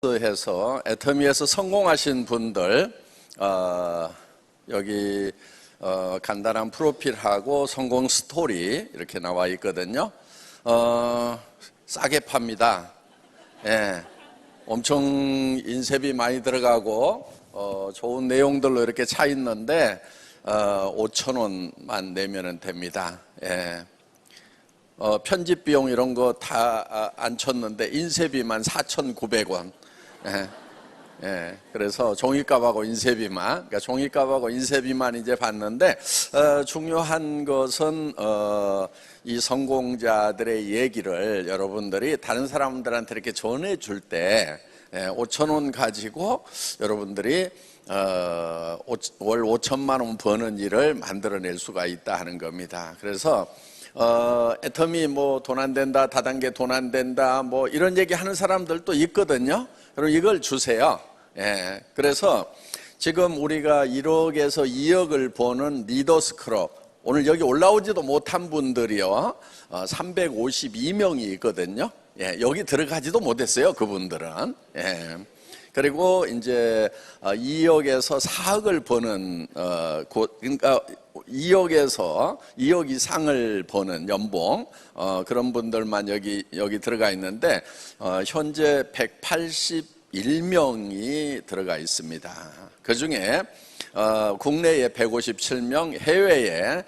해서 애터미에서 성공하신 분들 여기 간단한 프로필하고 성공 스토리 이렇게 나와 있거든요. 싸게 팝니다. 예, 엄청 인쇄비 많이 들어가고 좋은 내용들로 이렇게 차 있는데 5,000원만 내면 됩니다. 예. 편집 비용 이런 거 다 안 쳤는데 인쇄비만 4,900원. 예, 그래서 종이값하고 인쇄비만, 그러니까 종이값하고 인쇄비만 이제 받는데, 중요한 것은, 이 성공자들의 얘기를 여러분들이 다른 사람들한테 이렇게 전해줄 때, 5,000원 가지고 여러분들이, 월 5천만 원 버는 일을 만들어낼 수가 있다 하는 겁니다. 그래서, 애터미 뭐 돈 안 된다, 다단계 돈 안 된다, 뭐 이런 얘기 하는 사람들도 있거든요. 그럼 이걸 주세요. 예. 그래서 지금 우리가 1억에서 2억을 버는 리더스 클럽, 오늘 여기 올라오지도 못한 분들이요, 352명이 있거든요. 예. 여기 들어가지도 못했어요, 그분들은. 예. 그리고 이제 2억에서 4억을 버는 그러니까 2억에서 2억 이상을 버는 연봉 그런 분들만 여기 들어가 있는데 현재 181명이 들어가 있습니다. 그 중에 국내에 157명, 해외에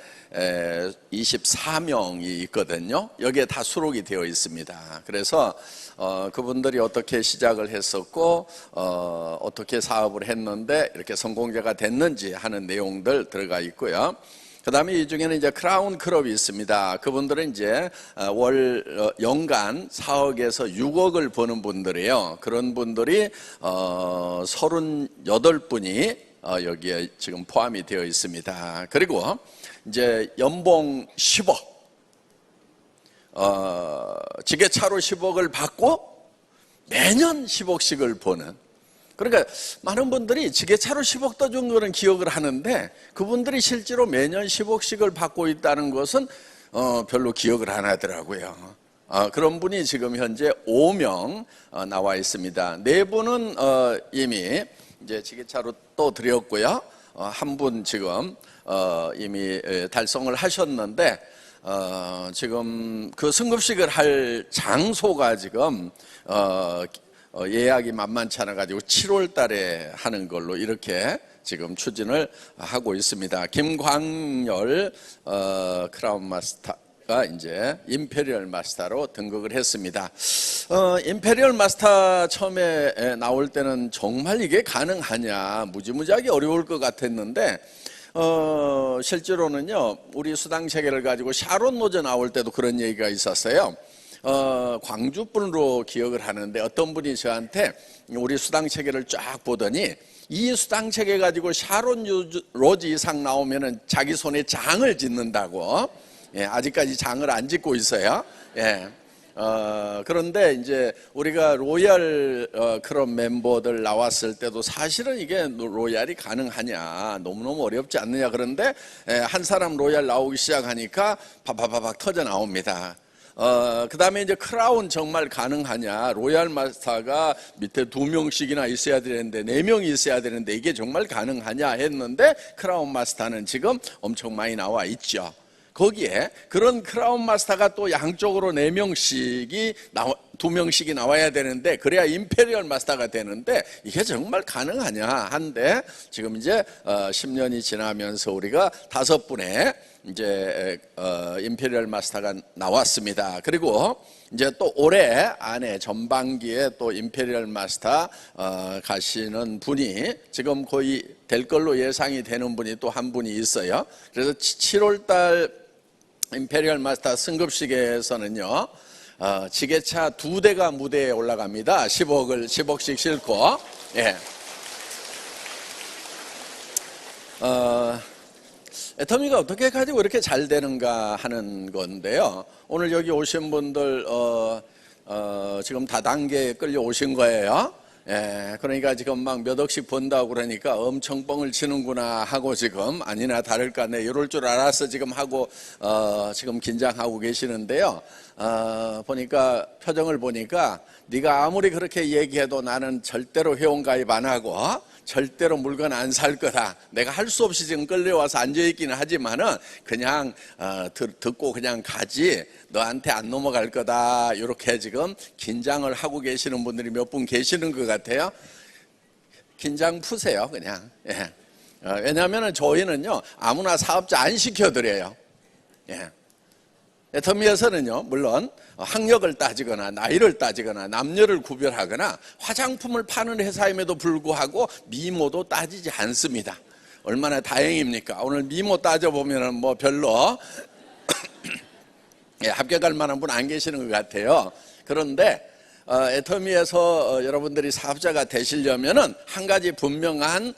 24명이 있거든요. 여기에 다 수록이 되어 있습니다. 그래서 그분들이 어떻게 시작을 했었고 어떻게 사업을 했는데 이렇게 성공자가 됐는지 하는 내용들 들어가 있고요. 그 다음에 이 중에는 이제 크라운 클럽이 있습니다. 그분들은 이제 연간 4억에서 6억을 버는 분들이에요. 그런 분들이 38분이 여기에 지금 포함이 되어 있습니다. 그리고 이제 연봉 10억, 지게차로 10억을 받고 매년 10억씩을 버는, 그러니까 많은 분들이 지게차로 10억 떠준 거는 기억을 하는데 그분들이 실제로 매년 10억씩을 받고 있다는 것은 별로 기억을 안 하더라고요. 그런 분이 지금 현재 5명 나와 있습니다. 4분은 이미 이제 지게차로 또 드렸고요. 한 분 지금 이미 달성을 하셨는데 지금 그 승급식을 할 장소가 지금 예약이 만만치 않아 가지고 7월 달에 하는 걸로 이렇게 지금 추진을 하고 있습니다. 김광열 크라운 마스터가 이제 임페리얼 마스터로 등극을 했습니다. 임페리얼 마스터 처음에 나올 때는 정말 이게 가능하냐, 무지무지하게 어려울 것 같았는데 실제로는요, 우리 수당 체계를 가지고 샤론 노제 나올 때도 그런 얘기가 있었어요. 광주 분으로 기억을 하는데 어떤 분이 저한테 우리 수당 체계를 쫙 보더니 이 수당 체계 가지고 샤론 로즈 이상 나오면은 자기 손에 장을 짓는다고. 예, 아직까지 장을 안 짓고 있어요. 예. 그런데 이제 우리가 로얄 클럽 멤버들 나왔을 때도 사실은 이게 로얄이 가능하냐, 너무너무 어렵지 않느냐. 그런데 한 사람 로얄 나오기 시작하니까 바바바박 터져 나옵니다. 그 다음에 이제 크라운 정말 가능하냐, 로얄 마스터가 밑에 2명씩이나 있어야 되는데 4명이 있어야 되는데 이게 정말 가능하냐 했는데 크라운 마스터는 지금 엄청 많이 나와 있죠. 거기에 그런 크라운 마스터가 또 양쪽으로 4명씩이 2명씩이 나와야 되는데 그래야 임페리얼 마스터가 되는데 이게 정말 가능하냐 한데 지금 이제 10년이 지나면서 우리가 5분의 이제 임페리얼 마스터가 나왔습니다. 그리고 이제 또 올해 안에 전반기에 또 임페리얼 마스터 가시는 분이 지금 거의 될 걸로 예상이 되는 분이 또 한 분이 있어요. 그래서 7월 달 임페리얼 마스터 승급식에서는요, 지게차 2대가 무대에 올라갑니다. 10억씩 싣고. 예. 애터미가 어떻게 가지고 이렇게 잘 되는가 하는 건데요. 오늘 여기 오신 분들 지금 다단계에 끌려 오신 거예요. 예, 그러니까 지금 막 몇 억씩 번다고 그러니까 엄청 뻥을 치는구나 하고 지금 아니나 다를까 내 이럴 줄 알았어 지금 하고 지금 긴장하고 계시는데요. 보니까 표정을 보니까 네가 아무리 그렇게 얘기해도 나는 절대로 회원가입 안 하고 절대로 물건 안 살 거다. 내가 할 수 없이 지금 끌려와서 앉아있기는 하지만은 그냥 듣고 그냥 가지 너한테 안 넘어갈 거다. 이렇게 지금 긴장을 하고 계시는 분들이 몇 분 계시는 것 같아요. 긴장 푸세요 그냥. 예. 왜냐하면 저희는요 아무나 사업자 안 시켜드려요. 예. 애터미에서는요 물론 학력을 따지거나 나이를 따지거나 남녀를 구별하거나 화장품을 파는 회사임에도 불구하고 미모도 따지지 않습니다. 얼마나 다행입니까? 오늘 미모 따져보면 뭐 별로 예, 합격할 만한 분 안 계시는 것 같아요. 그런데 애터미에서 여러분들이 사업자가 되시려면은 한 가지 분명한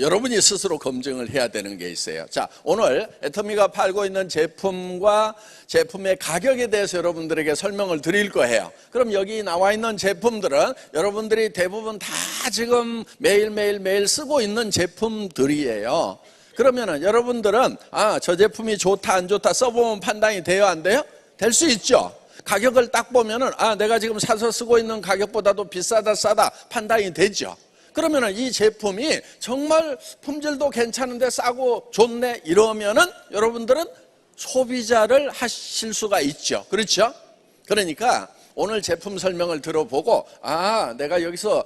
여러분이 스스로 검증을 해야 되는 게 있어요. 자, 오늘 애터미가 팔고 있는 제품과 제품의 가격에 대해서 여러분들에게 설명을 드릴 거예요. 그럼 여기 나와 있는 제품들은 여러분들이 대부분 다 지금 매일 쓰고 있는 제품들이에요. 그러면은 여러분들은 저 제품이 좋다 안 좋다 써보면 판단이 돼요 안 돼요? 될 수 있죠. 가격을 딱 보면은 내가 지금 사서 쓰고 있는 가격보다도 비싸다 싸다 판단이 되죠. 그러면은 이 제품이 정말 품질도 괜찮은데 싸고 좋네 이러면은 여러분들은 소비자를 하실 수가 있죠. 그렇죠? 그러니까 오늘 제품 설명을 들어보고 내가 여기서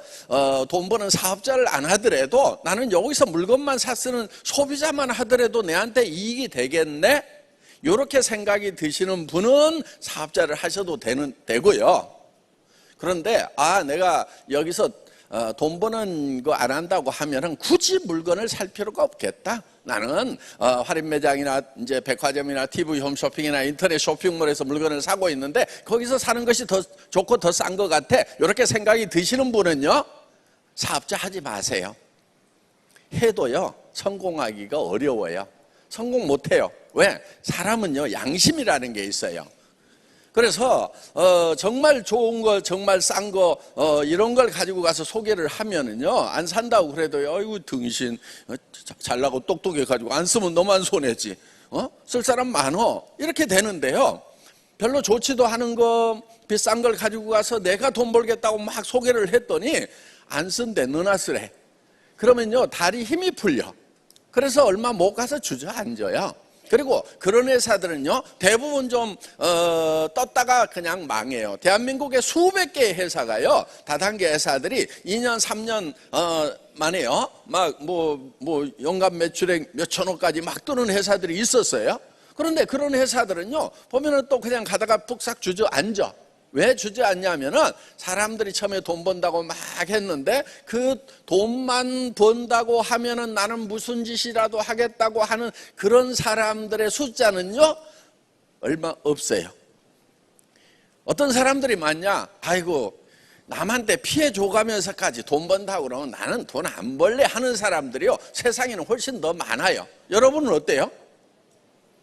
돈 버는 사업자를 안 하더라도 나는 여기서 물건만 사 쓰는 소비자만 하더라도 내한테 이익이 되겠네. 이렇게 생각이 드시는 분은 사업자를 하셔도 되고요. 그런데 내가 여기서 돈 버는 거 안 한다고 하면은 굳이 물건을 살 필요가 없겠다. 나는 할인 매장이나 이제 백화점이나 TV 홈쇼핑이나 인터넷 쇼핑몰에서 물건을 사고 있는데 거기서 사는 것이 더 좋고 더 싼 것 같아. 이렇게 생각이 드시는 분은요, 사업자 하지 마세요. 해도요, 성공하기가 어려워요. 성공 못해요. 왜? 사람은요 양심이라는 게 있어요. 그래서 정말 좋은 거 정말 싼 거 이런 걸 가지고 가서 소개를 하면은요 안 산다고 그래도요 아이고 등신 잘나고 똑똑해 가지고 안 쓰면 너만 손해지 쓸 사람 많어 이렇게 되는데요 별로 좋지도 않은 거 비싼 걸 가지고 가서 내가 돈 벌겠다고 막 소개를 했더니 안 쓴대 너나 쓰래. 그러면요 다리 힘이 풀려. 그래서 얼마 못 가서 주저앉아요. 그리고 그런 회사들은요 대부분 좀 떴다가 그냥 망해요. 대한민국의 수백 개의 회사가요 다단계 회사들이 2년 3년 만에요 막 뭐 연간 매출액 몇 천억까지 막 뜨는 회사들이 있었어요. 그런데 그런 회사들은요 보면은 또 그냥 가다가 푹싹 주저앉아. 왜 주저앉냐면은 사람들이 처음에 돈 번다고 막 했는데 그 돈만 번다고 하면은 나는 무슨 짓이라도 하겠다고 하는 그런 사람들의 숫자는요 얼마 없어요. 어떤 사람들이 많냐? 아이고 남한테 피해 줘가면서까지 돈 번다고 그러면 나는 돈 안 벌래 하는 사람들이요 세상에는 훨씬 더 많아요. 여러분은 어때요?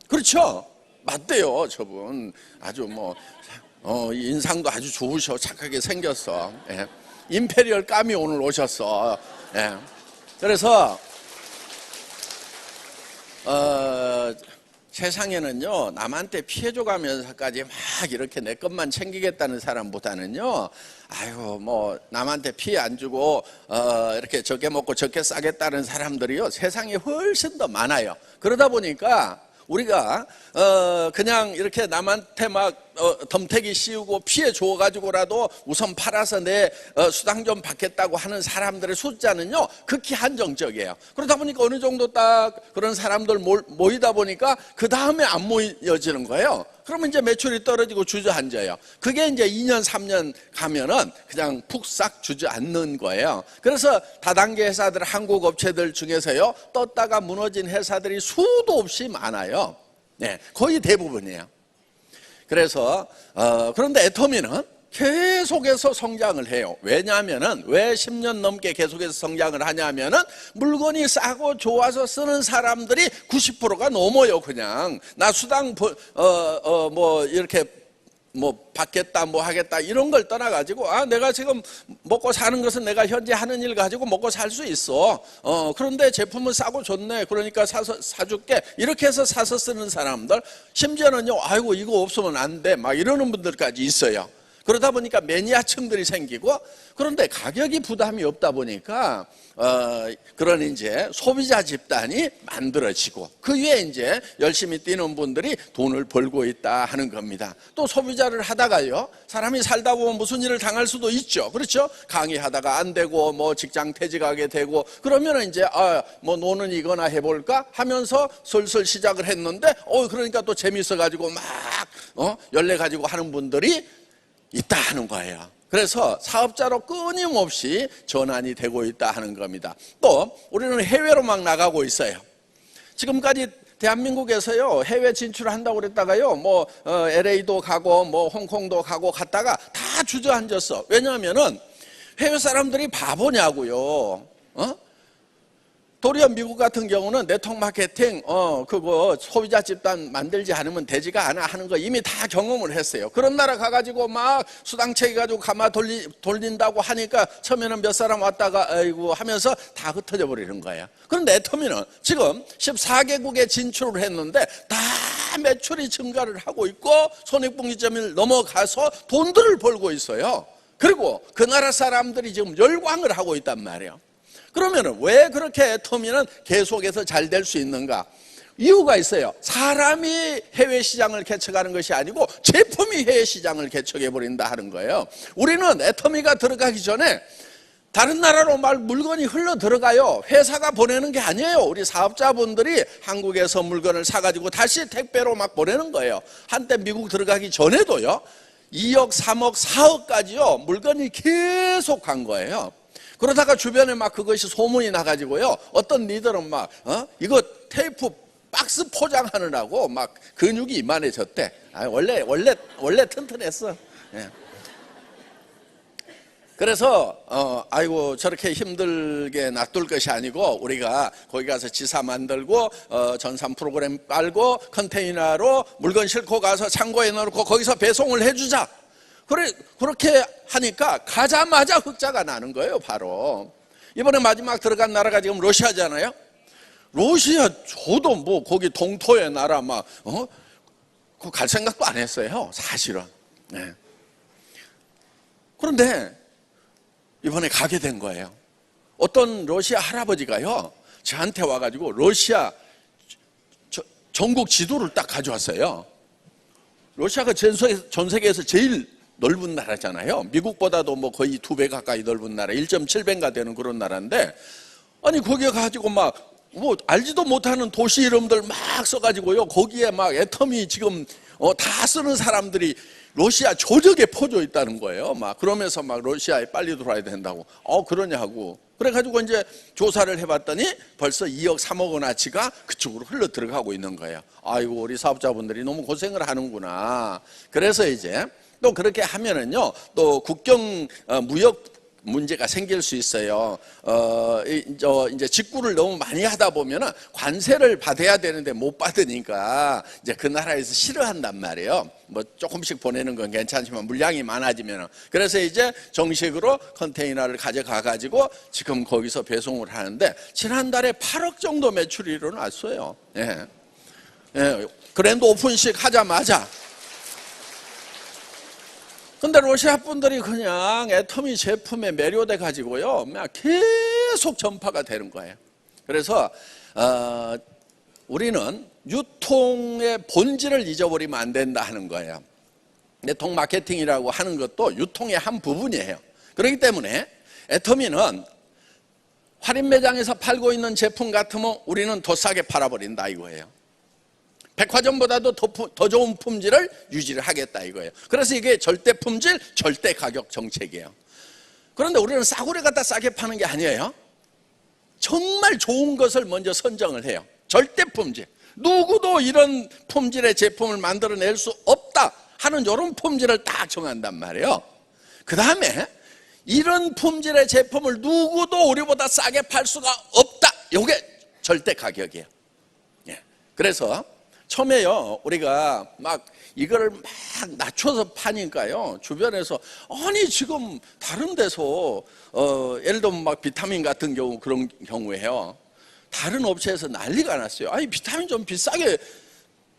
그렇죠? 맞대요. 저분 아주 인상도 아주 좋으셔. 착하게 생겼어. 예. 임페리얼 까미 오늘 오셨어. 예. 그래서 세상에는요 남한테 피해 줘가면서까지 막 이렇게 내 것만 챙기겠다는 사람보다는요 아이고 뭐 남한테 피해 안 주고 이렇게 적게 먹고 적게 싸겠다는 사람들이요 세상에 훨씬 더 많아요. 그러다 보니까 우리가 그냥 이렇게 남한테 막 덤태기 씌우고 피해 줘가지고라도 우선 팔아서 내 수당 좀 받겠다고 하는 사람들의 숫자는요 극히 한정적이에요. 그러다 보니까 어느 정도 딱 그런 사람들 모이다 보니까 그 다음에 안 모여지는 거예요. 그러면 이제 매출이 떨어지고 주저앉아요. 그게 이제 2년 3년 가면은 그냥 푹싹 주저앉는 거예요. 그래서 다단계 회사들 한국 업체들 중에서요 떴다가 무너진 회사들이 수도 없이 많아요. 네, 거의 대부분이에요. 그래서 그런데 애터미는 계속해서 성장을 해요. 왜냐하면은 왜 10년 넘게 계속해서 성장을 하냐면은 물건이 싸고 좋아서 쓰는 사람들이 90%가 넘어요. 그냥 나 수당 뭐 이렇게 뭐 받겠다 뭐 하겠다 이런 걸 떠나가지고 내가 지금 먹고 사는 것은 내가 현재 하는 일 가지고 먹고 살 수 있어. 그런데 제품은 싸고 좋네. 그러니까 사줄게. 이렇게 해서 사서 쓰는 사람들, 심지어는요 아이고 이거 없으면 안 돼 막 이러는 분들까지 있어요. 그러다 보니까 매니아층들이 생기고, 그런데 가격이 부담이 없다 보니까 그런 이제 소비자 집단이 만들어지고, 그 위에 이제 열심히 뛰는 분들이 돈을 벌고 있다 하는 겁니다. 또 소비자를 하다가요, 사람이 살다 보면 무슨 일을 당할 수도 있죠. 그렇죠? 강의하다가 안 되고 뭐 직장 퇴직하게 되고, 그러면 이제 뭐 노는 이거나 해볼까 하면서 슬슬 시작을 했는데 그러니까 또 재밌어 가지고 막 열내 가지고 하는 분들이 있다 하는 거예요. 그래서 사업자로 끊임없이 전환이 되고 있다 하는 겁니다. 또 우리는 해외로 막 나가고 있어요. 지금까지 대한민국에서요 해외 진출을 한다고 그랬다가요 뭐 LA도 가고 뭐 홍콩도 가고 갔다가 다 주저앉았어. 왜냐하면은 해외 사람들이 바보냐고요. 도리어 미국 같은 경우는 네트워크 마케팅 그거 소비자 집단 만들지 않으면 되지가 않아 하는 거 이미 다 경험을 했어요. 그런 나라 가가지고 막 수당체계 가지고 가마 돌린다고 하니까 처음에는 몇 사람 왔다가 아이고 하면서 다 흩어져 버리는 거예요. 그런데 애터미는 지금 14개국에 진출을 했는데 다 매출이 증가를 하고 있고 손익분기점을 넘어가서 돈들을 벌고 있어요. 그리고 그 나라 사람들이 지금 열광을 하고 있단 말이에요. 그러면 왜 그렇게 애터미는 계속해서 잘 될 수 있는가? 이유가 있어요. 사람이 해외 시장을 개척하는 것이 아니고 제품이 해외 시장을 개척해 버린다 하는 거예요. 우리는 애터미가 들어가기 전에 다른 나라로 막 물건이 흘러 들어가요. 회사가 보내는 게 아니에요. 우리 사업자분들이 한국에서 물건을 사가지고 다시 택배로 막 보내는 거예요. 한때 미국 들어가기 전에도요 2억, 3억, 4억까지요 물건이 계속 간 거예요. 그러다가 주변에 막 그것이 소문이 나가지고요 어떤 리더는 막 이거 테이프 박스 포장하느라고 막 근육이 이만해졌대. 원래 튼튼했어. 예. 그래서 아이고 저렇게 힘들게 놔둘 것이 아니고 우리가 거기 가서 지사 만들고 전산 프로그램 깔고 컨테이너로 물건 싣고 가서 창고에 넣어놓고 거기서 배송을 해주자. 그렇게 하니까 가자마자 흑자가 나는 거예요. 바로 이번에 마지막 들어간 나라가 지금 러시아잖아요. 러시아 저도 뭐 거기 동토의 나라 막 갈 생각도 안 했어요 사실은. 네. 그런데 이번에 가게 된 거예요. 어떤 러시아 할아버지가요 저한테 와가지고 러시아 전국 지도를 딱 가져왔어요. 러시아가 전 세계에서 제일 넓은 나라잖아요. 미국보다도 뭐 거의 2배 가까이 넓은 나라, 1.7배가 되는 그런 나라인데, 아니 거기에 가지고 막 뭐 알지도 못하는 도시 이름들 막 써가지고요 거기에 막 애터미 지금 다 쓰는 사람들이 러시아 조적에 퍼져 있다는 거예요. 막 그러면서 막 러시아에 빨리 들어와야 된다고. 그러냐고. 그래가지고 이제 조사를 해봤더니 벌써 2억, 3억 원어치가 그쪽으로 흘러 들어가고 있는 거예요. 아이고 우리 사업자분들이 너무 고생을 하는구나. 그래서 이제 또 그렇게 하면은요 또 국경 무역 문제가 생길 수 있어요. 이제 직구를 너무 많이 하다 보면은 관세를 받아야 되는데 못 받으니까 이제 그 나라에서 싫어한단 말이에요. 뭐 조금씩 보내는 건 괜찮지만 물량이 많아지면은. 그래서 이제 정식으로 컨테이너를 가져가 가지고 지금 거기서 배송을 하는데 지난달에 8억 정도 매출이 일어났어요. 예. 예. 그랜드 오픈식 하자마자. 근데 러시아 분들이 그냥 애터미 제품에 매료돼 가지고요 그냥 계속 전파가 되는 거예요. 그래서 우리는 유통의 본질을 잊어버리면 안 된다 하는 거예요. 네트워크 마케팅이라고 하는 것도 유통의 한 부분이에요. 그렇기 때문에 애터미는 할인 매장에서 팔고 있는 제품 같으면 우리는 더 싸게 팔아버린다 이거예요. 백화점보다도 더 좋은 품질을 유지를 하겠다 이거예요. 그래서 이게 절대 품질, 절대 가격 정책이에요. 그런데 우리는 싸구려 갖다 싸게 파는 게 아니에요. 정말 좋은 것을 먼저 선정을 해요. 절대 품질. 누구도 이런 품질의 제품을 만들어낼 수 없다 하는 이런 품질을 딱 정한단 말이에요. 그 다음에 이런 품질의 제품을 누구도 우리보다 싸게 팔 수가 없다. 이게 절대 가격이에요. 그래서 처음에요, 우리가 막 이거를 막 낮춰서 파니까요, 주변에서 아니 지금 다른 데서 예를 들면 막 비타민 같은 경우, 그런 경우에요, 다른 업체에서 난리가 났어요. 아니 비타민 좀 비싸게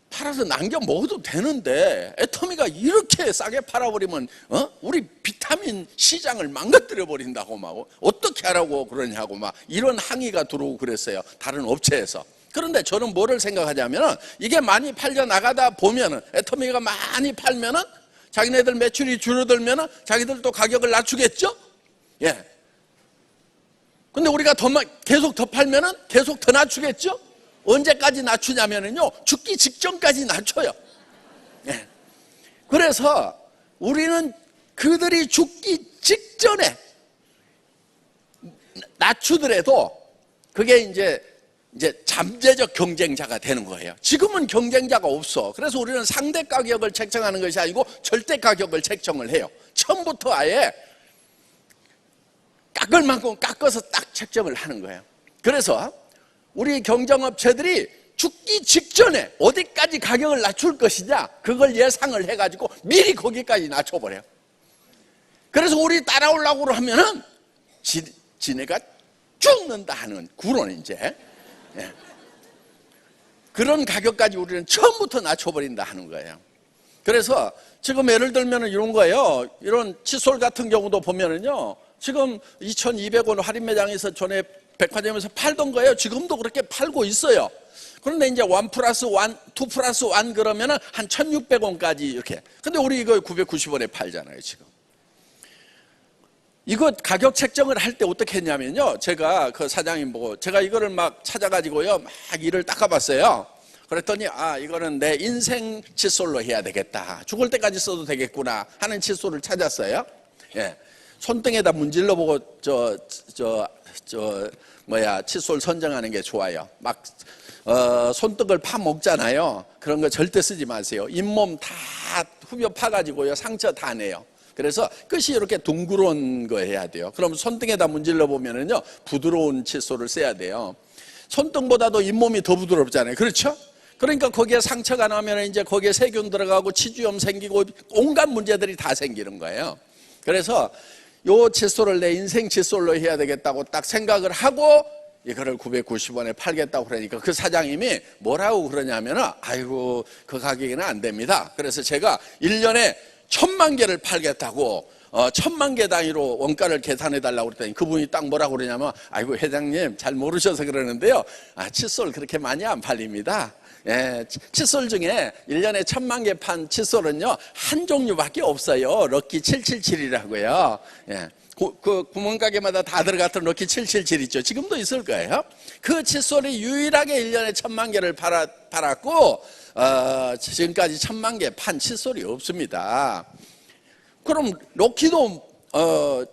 팔아서 남겨 먹어도 되는데 애터미가 이렇게 싸게 팔아버리면 우리 비타민 시장을 망가뜨려 버린다고 막 어떻게 하라고 그러냐고 막 이런 항의가 들어오고 그랬어요, 다른 업체에서. 그런데 저는 뭐를 생각하냐면, 이게 많이 팔려 나가다 보면은, 애터미가 많이 팔면은 자기네들 매출이 줄어들면은 자기들도 가격을 낮추겠죠? 예. 근데 우리가 계속 더 팔면은 계속 더 낮추겠죠? 언제까지 낮추냐면요, 죽기 직전까지 낮춰요. 예. 그래서 우리는 그들이 죽기 직전에 낮추더라도 그게 이제 잠재적 경쟁자가 되는 거예요. 지금은 경쟁자가 없어. 그래서 우리는 상대 가격을 책정하는 것이 아니고 절대 가격을 책정을 해요. 처음부터 아예 깎을 만큼 깎아서 딱 책정을 하는 거예요. 그래서 우리 경쟁업체들이 죽기 직전에 어디까지 가격을 낮출 것이냐, 그걸 예상을 해가지고 미리 거기까지 낮춰버려요. 그래서 우리 따라오려고 하면은 지네가 죽는다 하는 구론, 이제 그런 가격까지 우리는 처음부터 낮춰버린다 하는 거예요. 그래서 지금 예를 들면 이런 거예요. 이런 칫솔 같은 경우도 보면은요, 지금 2,200원 할인 매장에서 전에 백화점에서 팔던 거예요. 지금도 그렇게 팔고 있어요. 그런데 이제 1+1, 2+1 그러면은 한 1,600원까지 이렇게. 근데 우리 이거 990원에 팔잖아요, 지금. 이거 가격 책정을 할 때 어떻게 했냐면요, 제가 그 사장님 보고 제가 이거를 막 찾아가지고요, 막 이를 닦아봤어요. 그랬더니 이거는 내 인생 칫솔로 해야 되겠다, 죽을 때까지 써도 되겠구나 하는 칫솔을 찾았어요. 예. 손등에다 문질러 보고 칫솔 선정하는 게 좋아요. 막 손등을 파 먹잖아요. 그런 거 절대 쓰지 마세요. 잇몸 다 후벼 파가지고요, 상처 다 내요. 그래서 끝이 이렇게 둥그런 거 해야 돼요. 그럼 손등에다 문질러 보면은요, 부드러운 칫솔을 써야 돼요. 손등보다도 잇몸이 더 부드럽잖아요. 그렇죠? 그러니까 거기에 상처가 나면 이제 거기에 세균 들어가고 치주염 생기고 온갖 문제들이 다 생기는 거예요. 그래서 요 칫솔을 내 인생 칫솔로 해야 되겠다고 딱 생각을 하고 이거를 990원에 팔겠다고 그러니까 그 사장님이 뭐라고 그러냐면은, 아이고 그 가격에는 안 됩니다. 그래서 제가 1년에 1,000만 개를 팔겠다고 1,000만 개 단위로 원가를 계산해 달라고 그랬더니 그분이 딱 뭐라고 그러냐면, 아이고 회장님 잘 모르셔서 그러는데요, 칫솔 그렇게 많이 안 팔립니다. 예, 칫솔 중에 1년에 1,000만 개 판 칫솔은요 한 종류밖에 없어요. 럭키 777이라고요. 예, 그 구멍가게마다 다 들어갔던 럭키 777 있죠. 지금도 있을 거예요. 그 칫솔이 유일하게 1년에 1,000만 개를 팔았고 지금까지 1,000만 개 판 칫솔이 없습니다. 그럼 럭키도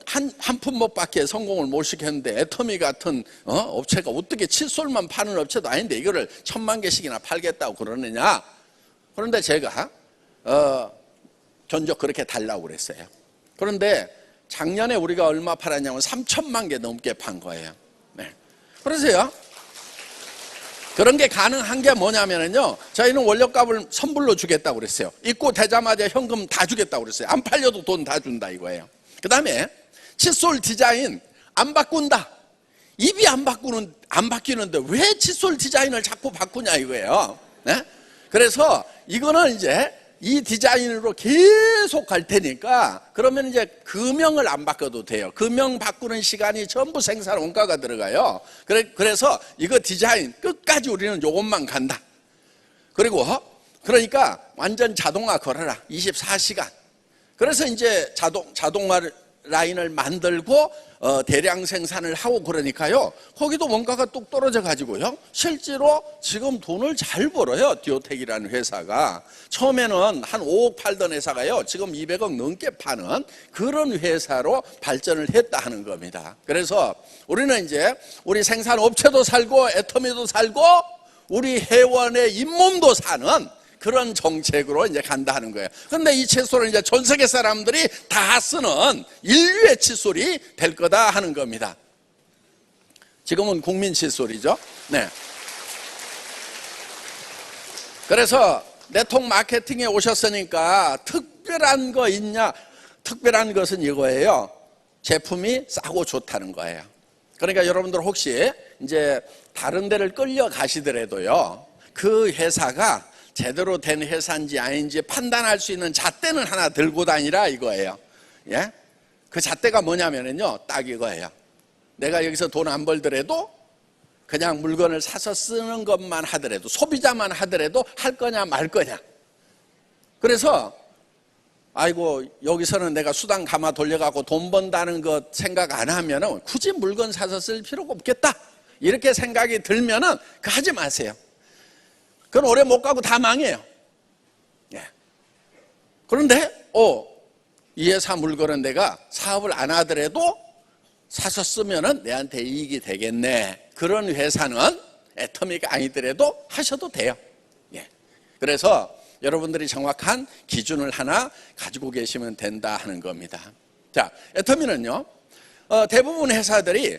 한 품목밖에 성공을 못 시켰는데 애터미 같은 업체가 어떻게 칫솔만 파는 업체도 아닌데 이거를 1,000만 개씩이나 팔겠다고 그러느냐. 그런데 제가 전적 그렇게 달라고 그랬어요. 그런데 작년에 우리가 얼마 팔았냐면 3,000만 개 넘게 판 거예요. 네. 그러세요. 그런 게 가능한 게 뭐냐면요, 저희는 원료값을 선불로 주겠다고 그랬어요. 입고 되자마자 현금 다 주겠다고 그랬어요. 안 팔려도 돈 다 준다 이거예요. 그 다음에 칫솔 디자인 안 바꾼다. 입이 안 바뀌는데 왜 칫솔 디자인을 자꾸 바꾸냐 이거예요. 네? 그래서 이거는 이제 이 디자인으로 계속 갈 테니까, 그러면 이제 금형을 안 바꿔도 돼요. 금형 바꾸는 시간이 전부 생산 원가가 들어가요. 그래서 이거 디자인 끝까지 우리는 요것만 간다. 그리고 그러니까 완전 자동화 걸어라. 24시간. 그래서 이제 자동화 라인을 만들고 대량 생산을 하고 그러니까요, 거기도 원가가 뚝 떨어져 가지고요, 실제로 지금 돈을 잘 벌어요. 디오텍이라는 회사가 처음에는 한 5억 팔던 회사가요 지금 200억 넘게 파는 그런 회사로 발전을 했다 하는 겁니다. 그래서 우리는 이제 우리 생산업체도 살고 애터미도 살고 우리 회원의 잇몸도 사는 그런 정책으로 이제 간다 하는 거예요. 그런데 이 칫솔은 이제 전 세계 사람들이 다 쓰는 인류의 칫솔이 될 거다 하는 겁니다. 지금은 국민 칫솔이죠. 네. 그래서 네트워크 마케팅에 오셨으니까 특별한 거 있냐? 특별한 것은 이거예요. 제품이 싸고 좋다는 거예요. 그러니까 여러분들 혹시 이제 다른 데를 끌려가시더라도요, 그 회사가 제대로 된 회사인지 아닌지 판단할 수 있는 잣대는 하나 들고 다니라 이거예요. 예? 그 잣대가 뭐냐면요, 딱 이거예요. 내가 여기서 돈 안 벌더라도 그냥 물건을 사서 쓰는 것만 하더라도, 소비자만 하더라도 할 거냐 말 거냐. 그래서 아이고 여기서는 내가 수당 감아 돌려갖고 돈 번다는 것 생각 안 하면은 굳이 물건 사서 쓸 필요가 없겠다, 이렇게 생각이 들면은 그 하지 마세요. 그건 오래 못 가고 다 망해요. 예. 그런데 이 회사 물건은 내가 사업을 안 하더라도 사서 쓰면은 내한테 이익이 되겠네, 그런 회사는 애터미가 아니더라도 하셔도 돼요. 예. 그래서 여러분들이 정확한 기준을 하나 가지고 계시면 된다 하는 겁니다. 자, 애터미는요, 대부분 회사들이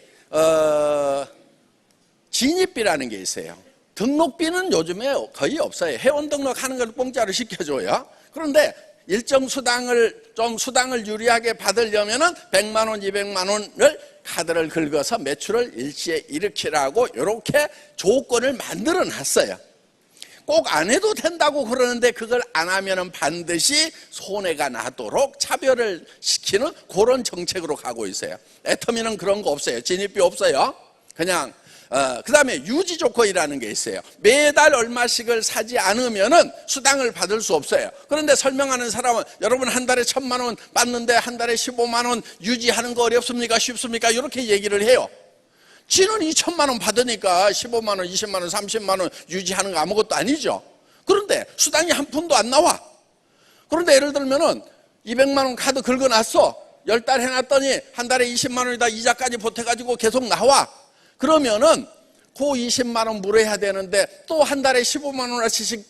진입비라는 게 있어요. 등록비는 요즘에 거의 없어요. 회원 등록하는 걸 공짜로 시켜줘요. 그런데 일정 수당을 유리하게 받으려면은 100만 원, 200만 원을 카드를 긁어서 매출을 일시에 일으키라고 이렇게 조건을 만들어 놨어요. 꼭 안 해도 된다고 그러는데 그걸 안 하면은 반드시 손해가 나도록 차별을 시키는 그런 정책으로 가고 있어요. 애터미는 그런 거 없어요. 진입비 없어요. 그냥 그 다음에 유지 조건이라는 게 있어요. 매달 얼마씩을 사지 않으면은 수당을 받을 수 없어요. 그런데 설명하는 사람은 여러분 한 달에 1,000만 원 받는데 한 달에 15만 원 유지하는 거 어렵습니까? 쉽습니까? 이렇게 얘기를 해요. 지는 2,000만 원 받으니까 15만 원, 20만 원, 30만 원 유지하는 거 아무것도 아니죠. 그런데 수당이 한 푼도 안 나와. 그런데 예를 들면은 200만 원 카드 긁어놨어. 10달 해놨더니 한 달에 20만 원이다 이자까지 보태가지고 계속 나와. 그러면은 그 20만 원 물어야 되는데 또 한 달에 15만 원씩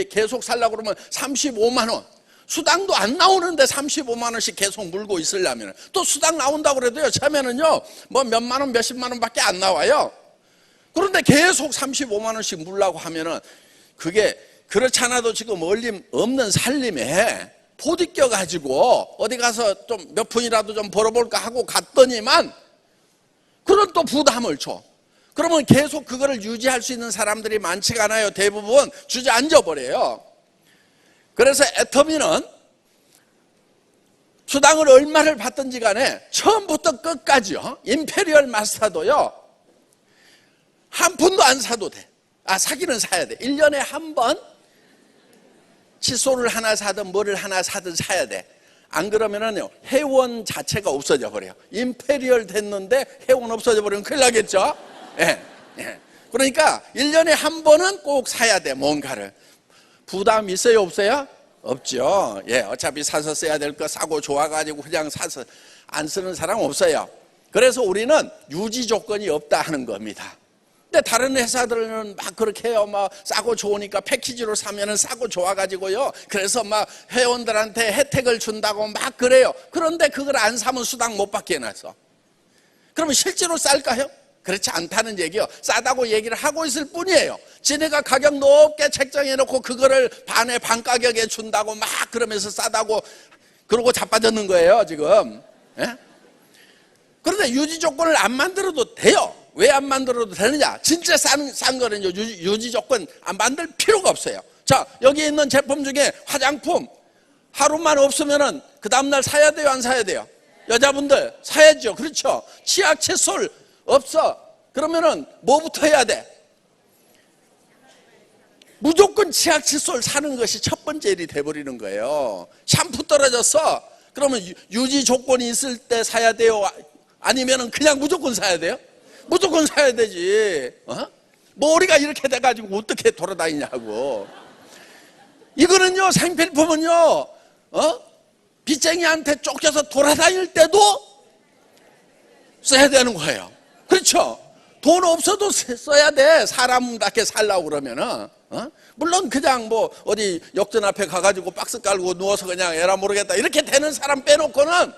계속 살려고 그러면 35만 원. 수당도 안 나오는데 35만 원씩 계속 물고 있으려면, 또 수당 나온다고 그래도요, 처음에는요 뭐 몇만 원, 몇십만 원밖에 안 나와요. 그런데 계속 35만 원씩 물라고 하면은 그게 그렇지 않아도 지금 없는 살림에 보디껴 가지고 어디 가서 좀 몇 푼이라도 좀 벌어볼까 하고 갔더니만 그런 또 부담을 줘. 그러면 계속 그거를 유지할 수 있는 사람들이 많지가 않아요. 대부분 주저앉아 버려요. 그래서 애터미는 수당을 얼마를 받든지 간에 처음부터 끝까지요, 임페리얼 마스터도요 한 푼도 안 사도 돼. 사기는 사야 돼. 1년에 한 번 칫솔을 하나 사든 뭐를 하나 사든 사야 돼. 안 그러면은요 회원 자체가 없어져 버려요. 임페리얼 됐는데 회원 없어져 버리면 큰일 나겠죠. 예. 그러니까 1년에 한 번은 꼭 사야 돼. 뭔가를. 부담 있어요 없어요? 없죠. 예, 어차피 사서 써야 될 거 사고 좋아가지고 그냥 사서 안 쓰는 사람 없어요. 그래서 우리는 유지 조건이 없다 하는 겁니다. 근데 다른 회사들은 막 그렇게 해요. 막 싸고 좋으니까 패키지로 사면은 싸고 좋아가지고요. 그래서 막 회원들한테 혜택을 준다고 막 그래요. 그런데 그걸 안 사면 수당 못 받게 해놨어. 그러면 실제로 쌀까요? 그렇지 않다는 얘기요. 싸다고 얘기를 하고 있을 뿐이에요. 지네가 가격 높게 책정해놓고 그거를 반에 반 가격에 준다고 막 그러면서 싸다고 그러고 자빠졌는 거예요 지금. 예? 그런데 유지 조건을 안 만들어도 돼요. 왜 안 만들어도 되느냐? 진짜 싼 거는 유지 조건 안 만들 필요가 없어요. 자, 여기 있는 제품 중에 화장품 하루만 없으면은 그 다음날 사야 돼요 안 사야 돼요? 여자분들 사야죠. 그렇죠? 치약 칫솔 없어. 그러면은 뭐부터 해야 돼? 무조건 치약 칫솔 사는 것이 첫 번째 일이 돼버리는 거예요. 샴푸 떨어졌어. 그러면 유지 조건이 있을 때 사야 돼요? 아니면은 그냥 무조건 사야 돼요? 무조건 사야 되지. 머리가 이렇게 돼가지고 어떻게 돌아다니냐고. 이거는요 생필품은요 빚쟁이한테 쫓겨서 돌아다닐 때도 써야 되는 거예요. 그렇죠? 돈 없어도 써야 돼. 사람답게 살라고 그러면은. 물론 그냥 뭐 어디 역전 앞에 가가지고 박스 깔고 누워서 그냥 에라 모르겠다 이렇게 되는 사람 빼놓고는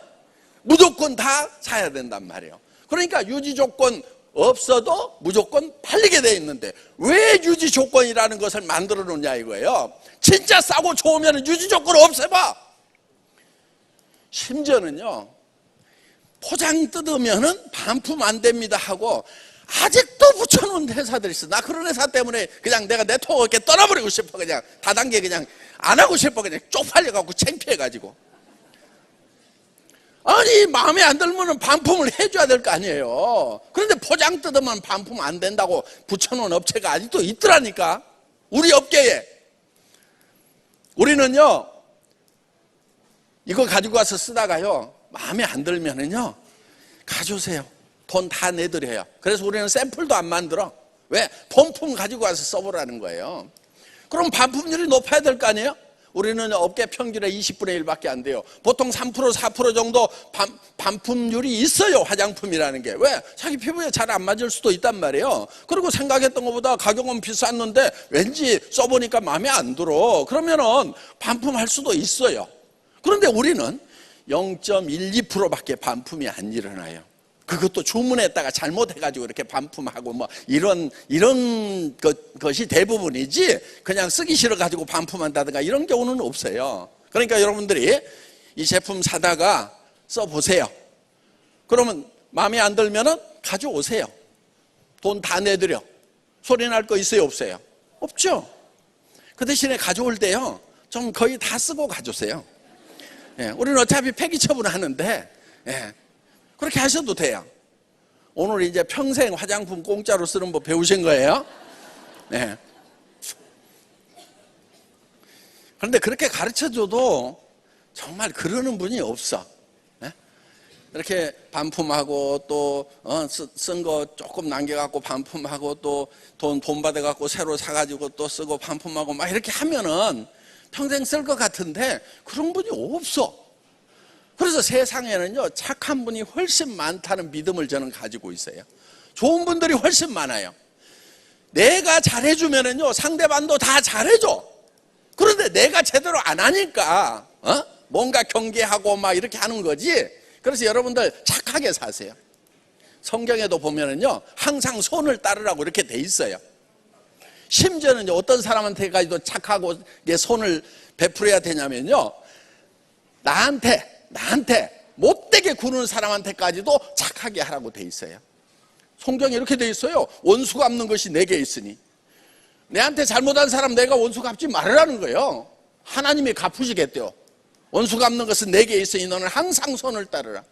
무조건 다 사야 된단 말이에요. 그러니까 유지 조건 없어도 무조건 팔리게 돼 있는데 왜 유지 조건이라는 것을 만들어 놓냐 이거예요. 진짜 싸고 좋으면 유지 조건을 없애봐. 심지어는요, 포장 뜯으면은 반품 안 됩니다 하고 아직도 붙여놓은 회사들이 있어. 나 그런 회사 때문에 그냥 내가 네트워크에 떠나버리고 싶어. 그냥 다단계 그냥 안 하고 싶어. 그냥 쪽팔려갖고 창피해가지고. 아니 마음에 안 들면 반품을 해줘야 될 거 아니에요. 그런데 포장 뜯으면 반품 안 된다고 붙여놓은 업체가 아직도 있더라니까. 우리 업계에. 우리는요, 이거 가지고 와서 쓰다가요, 마음에 안 들면은요, 가져오세요. 돈 다 내드려요. 그래서 우리는 샘플도 안 만들어. 왜? 본품 가지고 와서 써보라는 거예요. 그럼 반품률이 높아야 될 거 아니에요? 우리는 업계 평균의 20분의 1밖에 안 돼요. 보통 3%, 4% 정도 반품률이 있어요, 화장품이라는 게. 왜? 자기 피부에 잘 안 맞을 수도 있단 말이에요. 그리고 생각했던 것보다 가격은 비쌌는데 왠지 써보니까 마음에 안 들어. 그러면은 반품할 수도 있어요. 그런데 우리는 0.12%밖에 반품이 안 일어나요. 그것도 주문했다가 잘못해가지고 이렇게 반품하고 뭐 이런 것이 대부분이지, 그냥 쓰기 싫어가지고 반품한다든가 이런 경우는 없어요. 그러니까 여러분들이 이 제품 사다가 써보세요. 그러면 마음에 안 들면은 가져오세요. 돈 다 내드려. 소리 날 거 있어요, 없어요? 없죠. 그 대신에 가져올 때요, 좀 거의 다 쓰고 가져오세요. 예, 우리는 어차피 폐기 처분하는데, 예, 그렇게 하셔도 돼요. 오늘 이제 평생 화장품 공짜로 쓰는 법 배우신 거예요? 네. 그런데 그렇게 가르쳐줘도 정말 그러는 분이 없어. 네? 이렇게 반품하고 또 쓴 거 조금 남겨갖고 반품하고 또 돈 받아갖고 새로 사가지고 또 쓰고 반품하고 막 이렇게 하면은 평생 쓸 것 같은데 그런 분이 없어. 그래서 세상에는요, 착한 분이 훨씬 많다는 믿음을 저는 가지고 있어요. 좋은 분들이 훨씬 많아요. 내가 잘해주면은요, 상대방도 다 잘해줘. 그런데 내가 제대로 안 하니까 뭔가 경계하고 막 이렇게 하는 거지. 그래서 여러분들 착하게 사세요. 성경에도 보면은요, 항상 손을 따르라고 이렇게 돼 있어요. 심지어는 어떤 사람한테까지도 착하고 손을 베풀어야 되냐면요, 나한테 못되게 구는 사람한테까지도 착하게 하라고 돼 있어요. 성경에 이렇게 돼 있어요. 원수 갚는 것이 내게 있으니. 내한테 잘못한 사람 내가 원수 갚지 말으라는 거예요. 하나님이 갚으시겠대요. 원수 갚는 것은 내게 있으니 너는 항상 손을 따르라.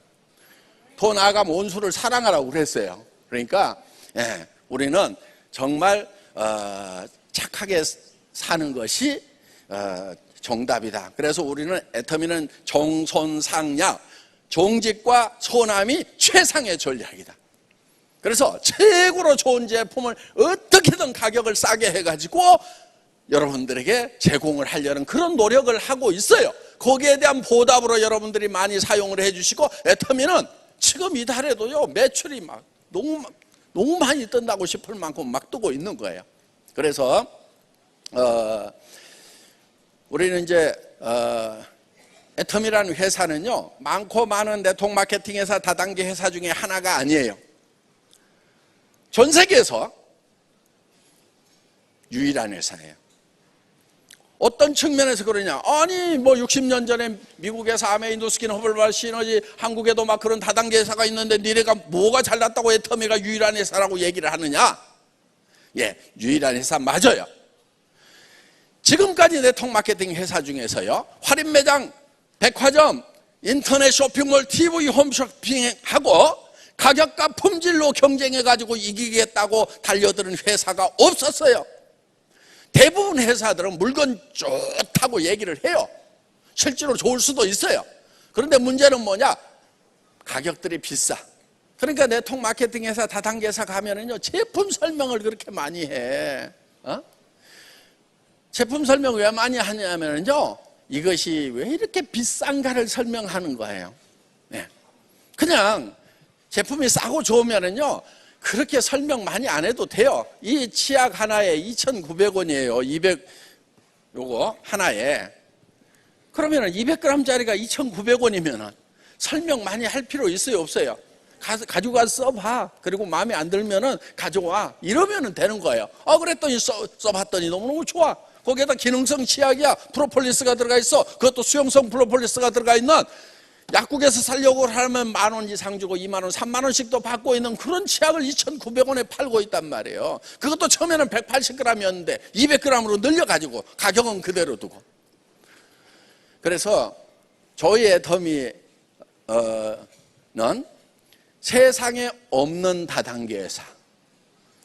더 나아가면 원수를 사랑하라고 그랬어요. 그러니까 우리는 정말 착하게 사는 것이 정답이다. 그래서 우리는 애터미는 정손상약, 정직과 소남이 최상의 전략이다. 그래서 최고로 좋은 제품을 어떻게든 가격을 싸게 해가지고 여러분들에게 제공을 하려는 그런 노력을 하고 있어요. 거기에 대한 보답으로 여러분들이 많이 사용을 해주시고, 애터미는 지금 이달에도요, 매출이 막 너무 많이 뜬다고 싶을 만큼 막 뜨고 있는 거예요. 그래서 우리는 이제 애터미라는 회사는요, 많고 많은 네트워크 마케팅 회사, 다단계 회사 중에 하나가 아니에요. 전 세계에서 유일한 회사예요. 어떤 측면에서 그러냐? 아니 뭐 60년 전에 미국에서 아메이, 누스킨, 허블발, 시너지, 한국에도 막 그런 다단계 회사가 있는데 니네가 뭐가 잘났다고 애터미가 유일한 회사라고 얘기를 하느냐? 예, 유일한 회사 맞아요. 지금까지 네트워크 마케팅 회사 중에서요, 할인 매장, 백화점, 인터넷 쇼핑몰, TV 홈쇼핑하고 가격과 품질로 경쟁해가지고 이기겠다고 달려드는 회사가 없었어요. 대부분 회사들은 물건 좋다고 얘기를 해요. 실제로 좋을 수도 있어요. 그런데 문제는 뭐냐? 가격들이 비싸. 그러니까 네트워크 마케팅 회사, 다단계 회사 가면은요, 제품 설명을 그렇게 많이 해. 제품 설명 왜 많이 하냐면요, 이것이 왜 이렇게 비싼가를 설명하는 거예요. 네. 그냥 제품이 싸고 좋으면은요, 그렇게 설명 많이 안 해도 돼요. 이 치약 하나에 2,900원이에요. 200, 요거 하나에. 그러면은 200g짜리가 2,900원이면은 설명 많이 할 필요 있어요, 없어요? 가지고 가서 써봐. 그리고 마음에 안 들면은 가져와. 이러면은 되는 거예요. 그랬더니 써봤더니 너무너무 좋아. 거기에다 기능성 치약이야. 프로폴리스가 들어가 있어. 그것도 수용성 프로폴리스가 들어가 있는, 약국에서 살려고 하면 10,000원 이상 주고 20,000원, 30,000원씩도 받고 있는 그런 치약을 2,900원에 팔고 있단 말이에요. 그것도 처음에는 180g이었는데 200g으로 늘려가지고 가격은 그대로 두고. 그래서 저희 애터미는 세상에 없는 다단계 회사.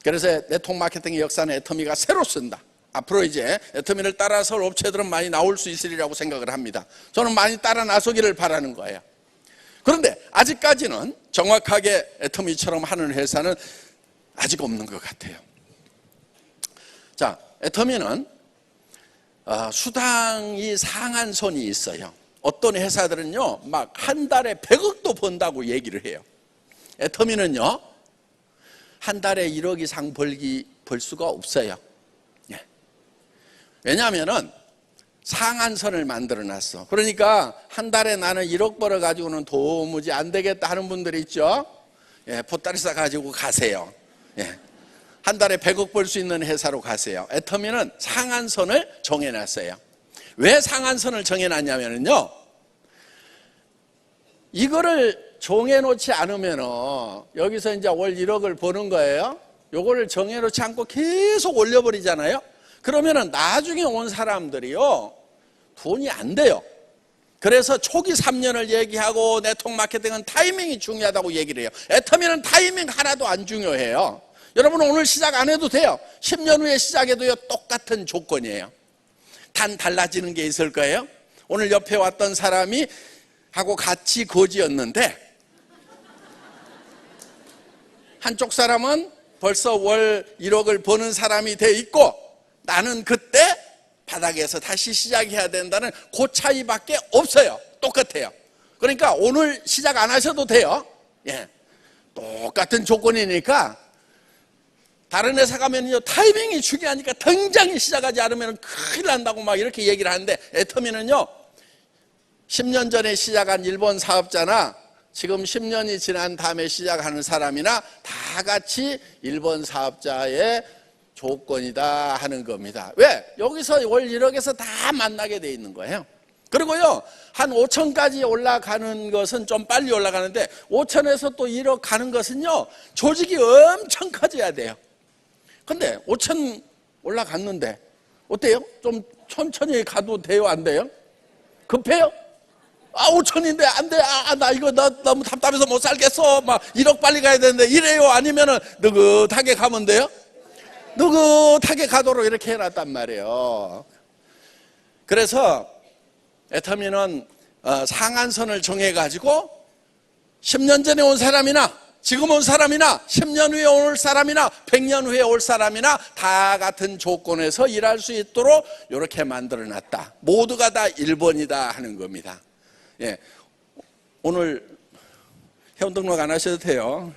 그래서 네트워크 마케팅의 역사는 애터미가 새로 쓴다. 앞으로 이제 애터미를 따라서 업체들은 많이 나올 수 있으리라고 생각을 합니다. 저는 많이 따라 나서기를 바라는 거예요. 그런데 아직까지는 정확하게 애터미처럼 하는 회사는 아직 없는 것 같아요. 자, 애터미는 수당이 상한선이 있어요. 어떤 회사들은요, 막 한 달에 100억도 번다고 얘기를 해요. 애터미는요, 한 달에 1억 이상 벌 수가 없어요. 왜냐하면은 상한선을 만들어 놨어. 그러니까 한 달에 나는 1억 벌어 가지고는 도무지 안 되겠다 하는 분들이 있죠. 보따리 싸 가지고 가세요. 한 달에 100억 벌 수 있는 회사로 가세요. 애터미는 상한선을 정해 놨어요. 왜 상한선을 정해 놨냐면요, 이거를 정해 놓지 않으면은 여기서 이제 월 1억을 버는 거예요. 요거를 정해 놓지 않고 계속 올려 버리잖아요. 그러면은 나중에 온 사람들이요, 돈이 안 돼요. 그래서 초기 3년을 얘기하고 네트워크 마케팅은 타이밍이 중요하다고 얘기를 해요. 애터미는 타이밍 하나도 안 중요해요. 여러분은 오늘 시작 안 해도 돼요. 10년 후에 시작해도요, 똑같은 조건이에요. 단 달라지는 게 있을 거예요. 오늘 옆에 왔던 사람이 하고 같이 거지였는데, 한쪽 사람은 벌써 월 1억을 버는 사람이 돼 있고, 나는 그때 바닥에서 다시 시작해야 된다는 그 차이밖에 없어요. 똑같아요. 그러니까 오늘 시작 안 하셔도 돼요. 똑같은 조건이니까. 다른 회사 가면요, 타이밍이 중요하니까 당장 시작하지 않으면 큰일 난다고 막 이렇게 얘기를 하는데, 애터미는요, 10년 전에 시작한 일본 사업자나 지금 10년이 지난 다음에 시작하는 사람이나 다 같이 일본 사업자의 조건이다 하는 겁니다. 왜? 여기서 월 1억에서 다 만나게 돼 있는 거예요. 그리고요, 한 5천까지 올라가는 것은 좀 빨리 올라가는데 5천에서 또 1억 가는 것은요, 조직이 엄청 커져야 돼요. 근데 5천 올라갔는데 어때요? 좀 천천히 가도 돼요? 안 돼요? 급해요? 5천인데 안 돼. 나 이거 너무 답답해서 못 살겠어. 막 1억 빨리 가야 되는데 이래요? 아니면은 느긋하게 가면 돼요? 느긋하게 가도록 이렇게 해놨단 말이에요. 그래서 애터미는 상한선을 정해가지고 10년 전에 온 사람이나 지금 온 사람이나 10년 후에 올 사람이나 100년 후에 올 사람이나 다 같은 조건에서 일할 수 있도록 이렇게 만들어놨다. 모두가 다 1번이다 하는 겁니다. 오늘 회원 등록 안 하셔도 돼요.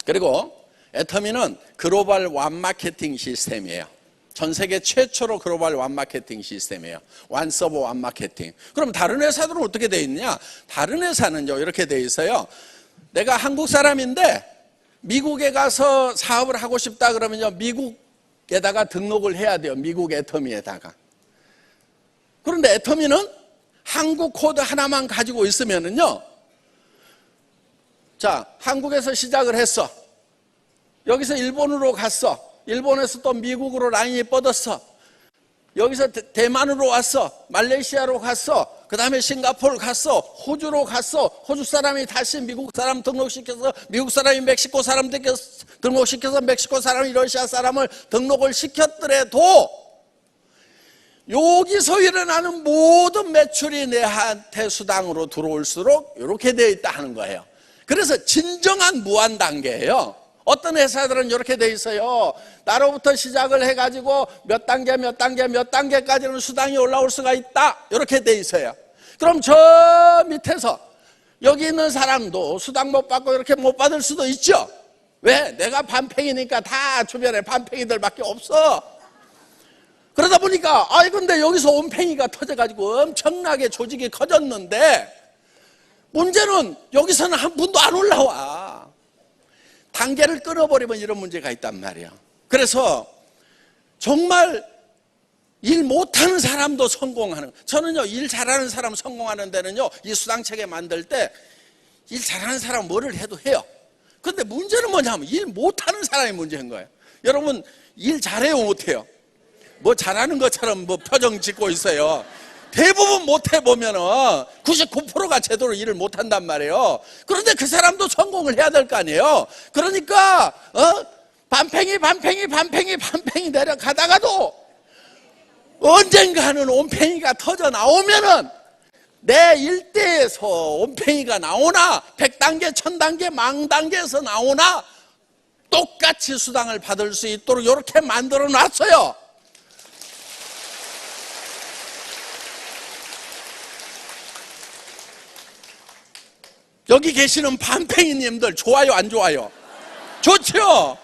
그리고 애터미는 글로벌 완마케팅 시스템이에요. 전 세계 최초로 글로벌 완마케팅 시스템이에요. 완서버 완마케팅. 그럼 다른 회사들은 어떻게 돼 있느냐? 다른 회사는요, 이렇게 돼 있어요. 내가 한국 사람인데 미국에 가서 사업을 하고 싶다 그러면요, 미국에다가 등록을 해야 돼요. 미국 애터미에다가. 그런데 애터미는 한국 코드 하나만 가지고 있으면은요, 자, 한국에서 시작을 했어. 여기서 일본으로 갔어. 일본에서 또 미국으로 라인이 뻗었어. 여기서 대만으로 왔어. 말레이시아로 갔어. 그 다음에 싱가포르 갔어. 호주로 갔어. 호주 사람이 다시 미국 사람 등록시켜서, 미국 사람이 멕시코 사람 등록시켜서 멕시코 사람이 러시아 사람을 등록을 시켰더라도 여기서 일어나는 모든 매출이 내한테 수당으로 들어올수록 이렇게 되어 있다 하는 거예요. 그래서 진정한 무한 단계예요. 어떤 회사들은 이렇게 돼 있어요. 나로부터 시작을 해가지고 몇 단계까지는 수당이 올라올 수가 있다. 이렇게 돼 있어요. 그럼 저 밑에서 여기 있는 사람도 수당 못 받고 이렇게 못 받을 수도 있죠. 왜? 내가 반팽이니까 다 주변에 반팽이들밖에 없어. 그러다 보니까 근데 여기서 온팽이가 터져가지고 엄청나게 조직이 커졌는데 문제는 여기서는 한 분도 안 올라와. 단계를 끊어버리면 이런 문제가 있단 말이야. 그래서 정말 일 못하는 사람도 성공하는, 저는요 일 잘하는 사람 성공하는 데는요 이 수당체계 만들 때 일 잘하는 사람 뭐를 해도 해요. 근데 문제는 뭐냐면 일 못하는 사람이 문제인 거예요. 여러분 일 잘해요 못해요? 뭐 잘하는 것처럼 뭐 표정 짓고 있어요. 대부분 못해보면은 99%가 제대로 일을 못한단 말이에요. 그런데 그 사람도 성공을 해야 될 거 아니에요. 그러니까 반팽이 내려가다가도 언젠가는 온팽이가 터져 나오면은 내 일대에서 온팽이가 나오나 100단계 1000단계 망단계에서 나오나 똑같이 수당을 받을 수 있도록 이렇게 만들어 놨어요. 여기 계시는 반팽이님들 좋아요 안 좋아요? 좋죠?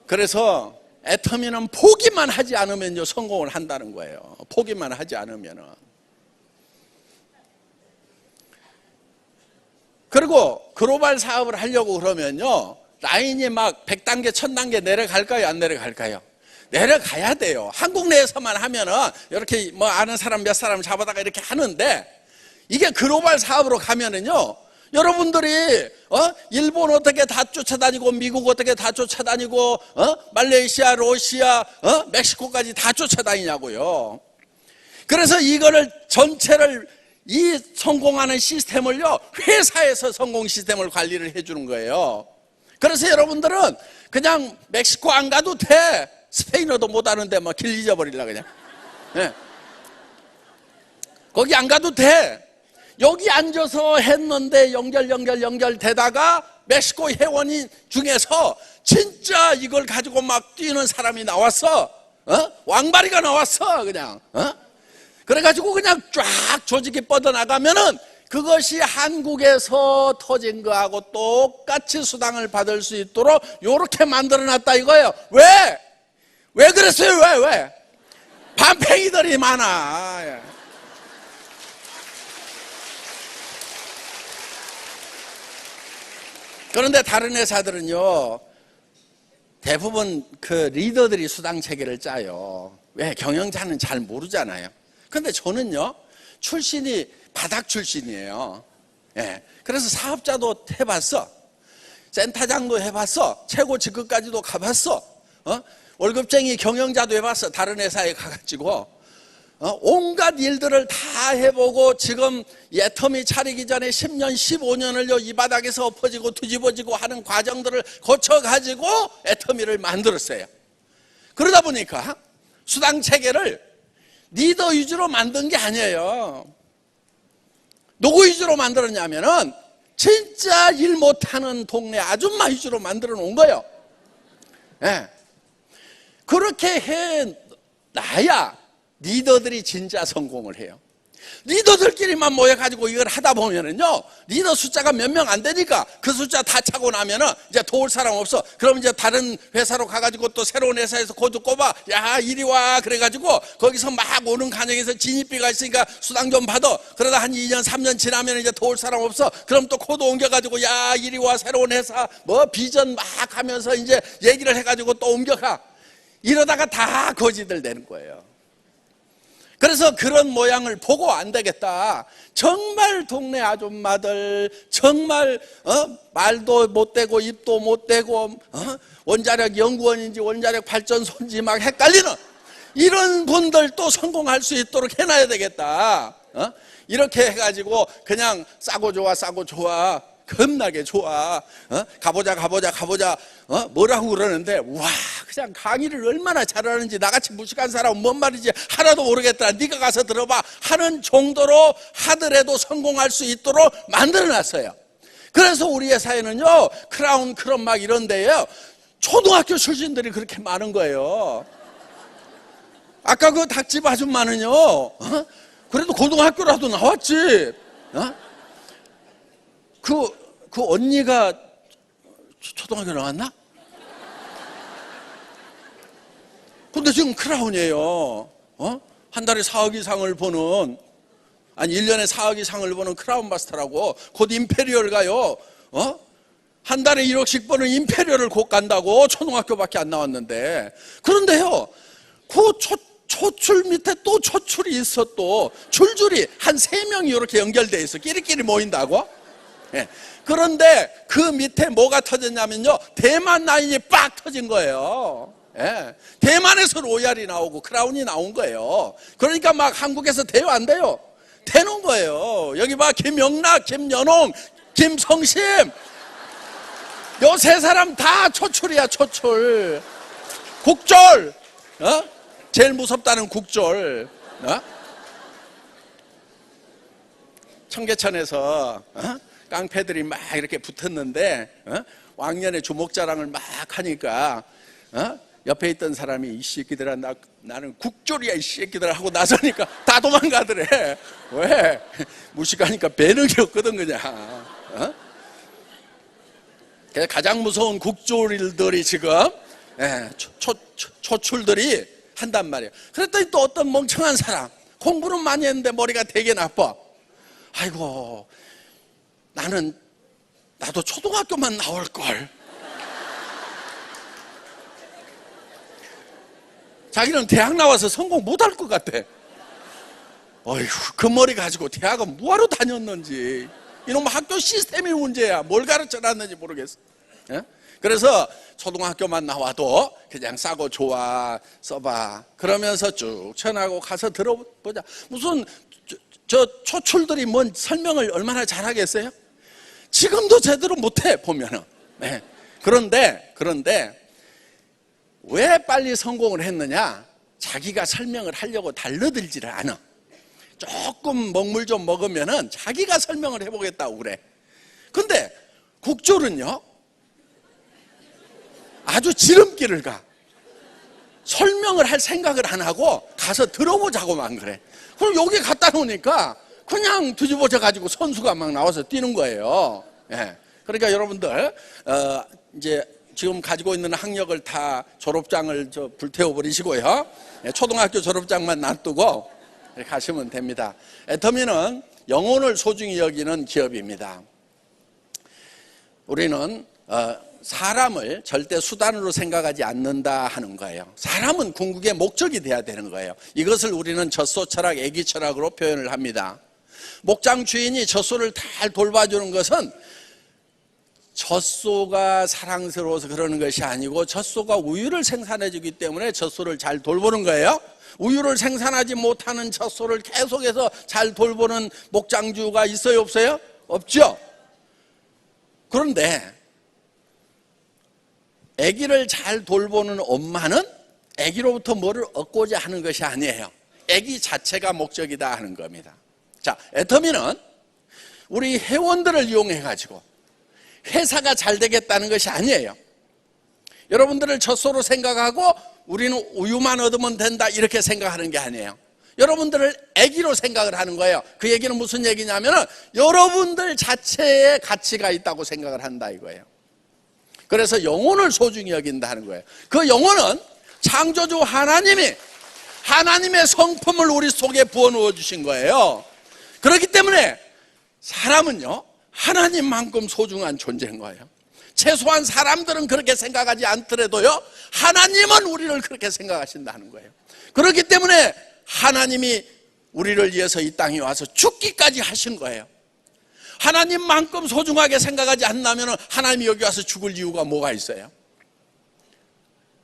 그래서 애터미는 포기만 하지 않으면요 성공을 한다는 거예요. 포기만 하지 않으면은. 그리고 글로벌 사업을 하려고 그러면요 라인이 막 100단계 1000단계 내려갈까요 안 내려갈까요? 내려가야 돼요. 한국 내에서만 하면은 이렇게 뭐 아는 사람 몇 사람 잡아다가 이렇게 하는데, 이게 글로벌 사업으로 가면은요 여러분들이 일본 어떻게 다 쫓아다니고 미국 어떻게 다 쫓아다니고 말레이시아 러시아 멕시코까지 다 쫓아다니냐고요. 그래서 이거를 전체를 이 성공하는 시스템을요 회사에서 성공 시스템을 관리를 해주는 거예요. 그래서 여러분들은 그냥 멕시코 안 가도 돼. 스페인어도 못하는데 막 길 잊어버리려 그냥. 네. 거기 안 가도 돼. 여기 앉아서 했는데 연결되다가 멕시코 회원인 중에서 진짜 이걸 가지고 막 뛰는 사람이 나왔어. 왕바리가 나왔어 그냥. 그래가지고 그냥 쫙 조직이 뻗어나가면은 그것이 한국에서 터진 거하고 똑같이 수당을 받을 수 있도록 요렇게 만들어놨다 이거예요. 왜 그랬어요? 왜? 반팽이들이 많아. 그런데 다른 회사들은요 대부분 그 리더들이 수당 체계를 짜요. 왜? 경영자는 잘 모르잖아요. 근데 저는요 출신이 바닥 출신이에요. 예. 그래서 사업자도 해봤어. 센터장도 해봤어. 최고 직급까지도 가봤어. 월급쟁이 경영자도 해봤어. 다른 회사에 가가지고 온갖 일들을 다 해보고 지금 애터미 차리기 전에 10년 15년을요 이 바닥에서 엎어지고 뒤집어지고 하는 과정들을 거쳐가지고 애터미를 만들었어요. 그러다 보니까 수당 체계를 리더 위주로 만든 게 아니에요. 누구 위주로 만들었냐면은 진짜 일 못하는 동네 아줌마 위주로 만들어 놓은 거예요. 네. 그렇게 해놔야 리더들이 진짜 성공을 해요. 리더들끼리만 모여가지고 이걸 하다 보면은요 리더 숫자가 몇 명 안 되니까 그 숫자 다 차고 나면은 이제 도울 사람 없어. 그럼 이제 다른 회사로 가가지고 또 새로운 회사에서 코드 꼽아. 야 이리 와. 그래가지고 거기서 막 오는 과정에서 진입비가 있으니까 수당 좀 받아. 그러다 한 2년 3년 지나면 이제 도울 사람 없어. 그럼 또 코드 옮겨가지고 야 이리 와. 새로운 회사 뭐 비전 막 하면서 이제 얘기를 해가지고 또 옮겨가. 이러다가 다 거지들 되는 거예요. 그래서 그런 모양을 보고 안 되겠다. 정말 동네 아줌마들 정말 말도 못 되고 입도 못 되고 원자력 연구원인지 원자력 발전소인지 막 헷갈리는 이런 분들도 성공할 수 있도록 해놔야 되겠다. 이렇게 해가지고 그냥 싸고 좋아 겁나게 좋아. 가보자. 뭐라고 그러는데, 와, 그냥 강의를 얼마나 잘하는지, 나같이 무식한 사람은 뭔 말인지 하나도 모르겠다. 네가 가서 들어봐. 하는 정도로 하더라도 성공할 수 있도록 만들어놨어요. 그래서 우리 회사에는요, 크라운 클럽 막 이런 데요, 초등학교 출신들이 그렇게 많은 거예요. 아까 그 닭집 아줌마는요, 그래도 고등학교라도 나왔지. 그 언니가 초등학교 나왔나? 근데 지금 크라운이에요. 한 달에 4억 이상을 버는 아니 1년에 4억 이상을 버는 크라운 마스터라고 곧 임페리얼 가요. 한 달에 1억씩 버는 임페리얼을 곧 간다고. 초등학교밖에 안 나왔는데. 그런데요, 그 초출 밑에 또 초출이 있어. 또 줄줄이 한 3명이 이렇게 연결돼 있어. 끼리끼리 모인다고. 예. 그런데 그 밑에 뭐가 터졌냐면요, 대만 라인이 빡 터진 거예요. 예. 대만에서 로얄이 나오고 크라운이 나온 거예요. 그러니까 막 한국에서 대여 안 돼요. 되는 거예요. 여기 봐, 김영락, 김연홍, 김성심, 요 3사람 다 초출이야. 초출. 국졸. 제일 무섭다는 국졸. 청계천에서 깡패들이 막 이렇게 붙었는데 왕년에 주먹자랑을 막 하니까 옆에 있던 사람이 이 새끼들아, 나는 국졸이야 이 새끼들아 하고 나서니까 다 도망가더래. 왜? 무식하니까 배는 없거든 그냥. 가장 무서운 국졸들이 지금 초출들이 한단 말이에요. 그랬더니 또 어떤 멍청한 사람, 공부는 많이 했는데 머리가 되게 나빠. 아이고, 나도 초등학교만 나올걸. 자기는 대학 나와서 성공 못할 것 같아. 어휴, 그 머리 가지고 대학은 뭐하러 다녔는지. 이놈 학교 시스템이 문제야. 뭘 가르쳐놨는지 모르겠어. 그래서 초등학교만 나와도 그냥 싸고 좋아 써봐. 그러면서 쭉 전하고 가서 들어보자. 무슨 저 초출들이 뭔 설명을 얼마나 잘하겠어요? 지금도 제대로 못해 보면은. 그런데 왜 빨리 성공을 했느냐? 자기가 설명을 하려고 달려들지를 않아. 조금 먹물 좀 먹으면은 자기가 설명을 해보겠다고 그래. 근데 국졸은요, 아주 지름길을 가. 설명을 할 생각을 안 하고 가서 들어보자고만 그래. 그럼 여기 갖다 놓으니까 그냥 뒤집어져 가지고 선수가 막 나와서 뛰는 거예요. 그러니까 여러분들 이제 지금 가지고 있는 학력을 다 졸업장을 불태워 버리시고요. 초등학교 졸업장만 놔두고 가시면 됩니다. 애터미는 영혼을 소중히 여기는 기업입니다. 우리는 사람을 절대 수단으로 생각하지 않는다 하는 거예요. 사람은 궁극의 목적이 돼야 되는 거예요. 이것을 우리는 젖소철학, 애기철학으로 표현을 합니다. 목장 주인이 젖소를 잘 돌봐주는 것은 젖소가 사랑스러워서 그러는 것이 아니고 젖소가 우유를 생산해주기 때문에 젖소를 잘 돌보는 거예요. 우유를 생산하지 못하는 젖소를 계속해서 잘 돌보는 목장주가 있어요, 없어요? 없죠. 그런데 아기를 잘 돌보는 엄마는 아기로부터 뭐를 얻고자 하는 것이 아니에요. 아기 자체가 목적이다 하는 겁니다. 자, 애터미는 우리 회원들을 이용해 가지고 회사가 잘 되겠다는 것이 아니에요. 여러분들을 젖소로 생각하고 우리는 우유만 얻으면 된다 이렇게 생각하는 게 아니에요. 여러분들을 아기로 생각을 하는 거예요. 그 얘기는 무슨 얘기냐면은 여러분들 자체에 가치가 있다고 생각을 한다 이거예요. 그래서 영혼을 소중히 여긴다 하는 거예요. 그 영혼은 창조주 하나님의 성품을 우리 속에 부어넣어 주신 거예요. 그렇기 때문에 사람은요, 하나님만큼 소중한 존재인 거예요. 최소한 사람들은 그렇게 생각하지 않더라도요, 하나님은 우리를 그렇게 생각하신다는 거예요. 그렇기 때문에 하나님이 우리를 위해서 이 땅에 와서 죽기까지 하신 거예요. 하나님만큼 소중하게 생각하지 않는다면 하나님이 여기 와서 죽을 이유가 뭐가 있어요?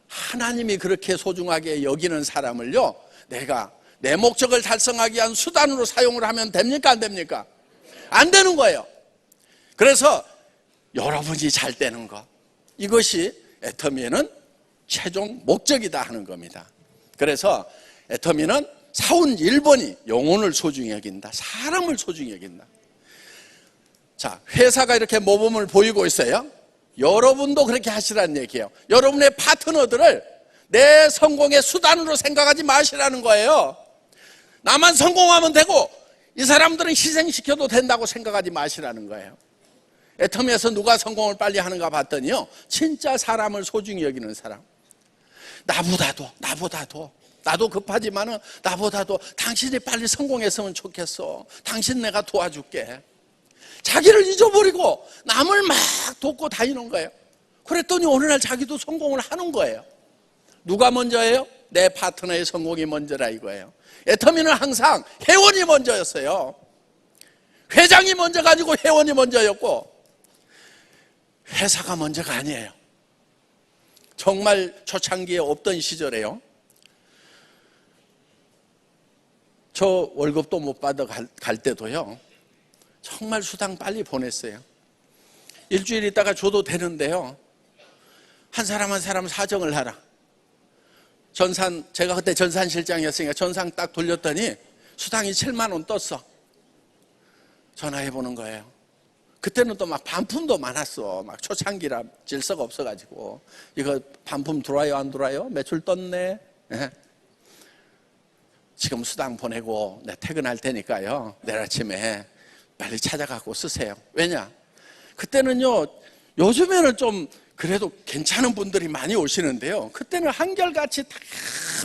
하나님이 그렇게 소중하게 여기는 사람을요, 내가 내 목적을 달성하기 위한 수단으로 사용을 하면 됩니까? 안 됩니까? 안 되는 거예요. 그래서 여러분이 잘 되는 것, 이것이 애터미는 최종 목적이다 하는 겁니다. 그래서 애터미는 사원 1번이 영혼을 소중히 여긴다, 사람을 소중히 여긴다. 자, 회사가 이렇게 모범을 보이고 있어요. 여러분도 그렇게 하시라는 얘기예요. 여러분의 파트너들을 내 성공의 수단으로 생각하지 마시라는 거예요. 나만 성공하면 되고 이 사람들은 희생시켜도 된다고 생각하지 마시라는 거예요. 애터미에서 누가 성공을 빨리 하는가 봤더니요, 진짜 사람을 소중히 여기는 사람. 나보다도 나도 급하지만은 나보다도 당신이 빨리 성공했으면 좋겠어. 당신 내가 도와줄게. 자기를 잊어버리고 남을 막 돕고 다니는 거예요. 그랬더니 어느 날 자기도 성공을 하는 거예요. 누가 먼저예요? 내 파트너의 성공이 먼저라 이거예요. 애터미는 항상 회원이 먼저였어요. 회장이 먼저 가지고 회원이 먼저였고 회사가 먼저가 아니에요. 정말 초창기에 없던 시절에요. 저 월급도 못 받아 갈 때도요. 정말 수당 빨리 보냈어요. 일주일 있다가 줘도 되는데요. 한 사람 한 사람 사정을 하라. 제가 그때 전산실장이었으니까 전산 딱 돌렸더니 수당이 7만 원 떴어. 전화해보는 거예요. 그때는 또 막 반품도 많았어. 막 초창기라 질서가 없어가지고. 이거 반품 들어와요, 안 들어와요? 매출 떴네. 예. 지금 수당 보내고 내 퇴근할 테니까요. 내일 아침에 빨리 찾아가고 쓰세요. 왜냐? 그때는요, 요즘에는 좀 그래도 괜찮은 분들이 많이 오시는데요. 그때는 한결같이 다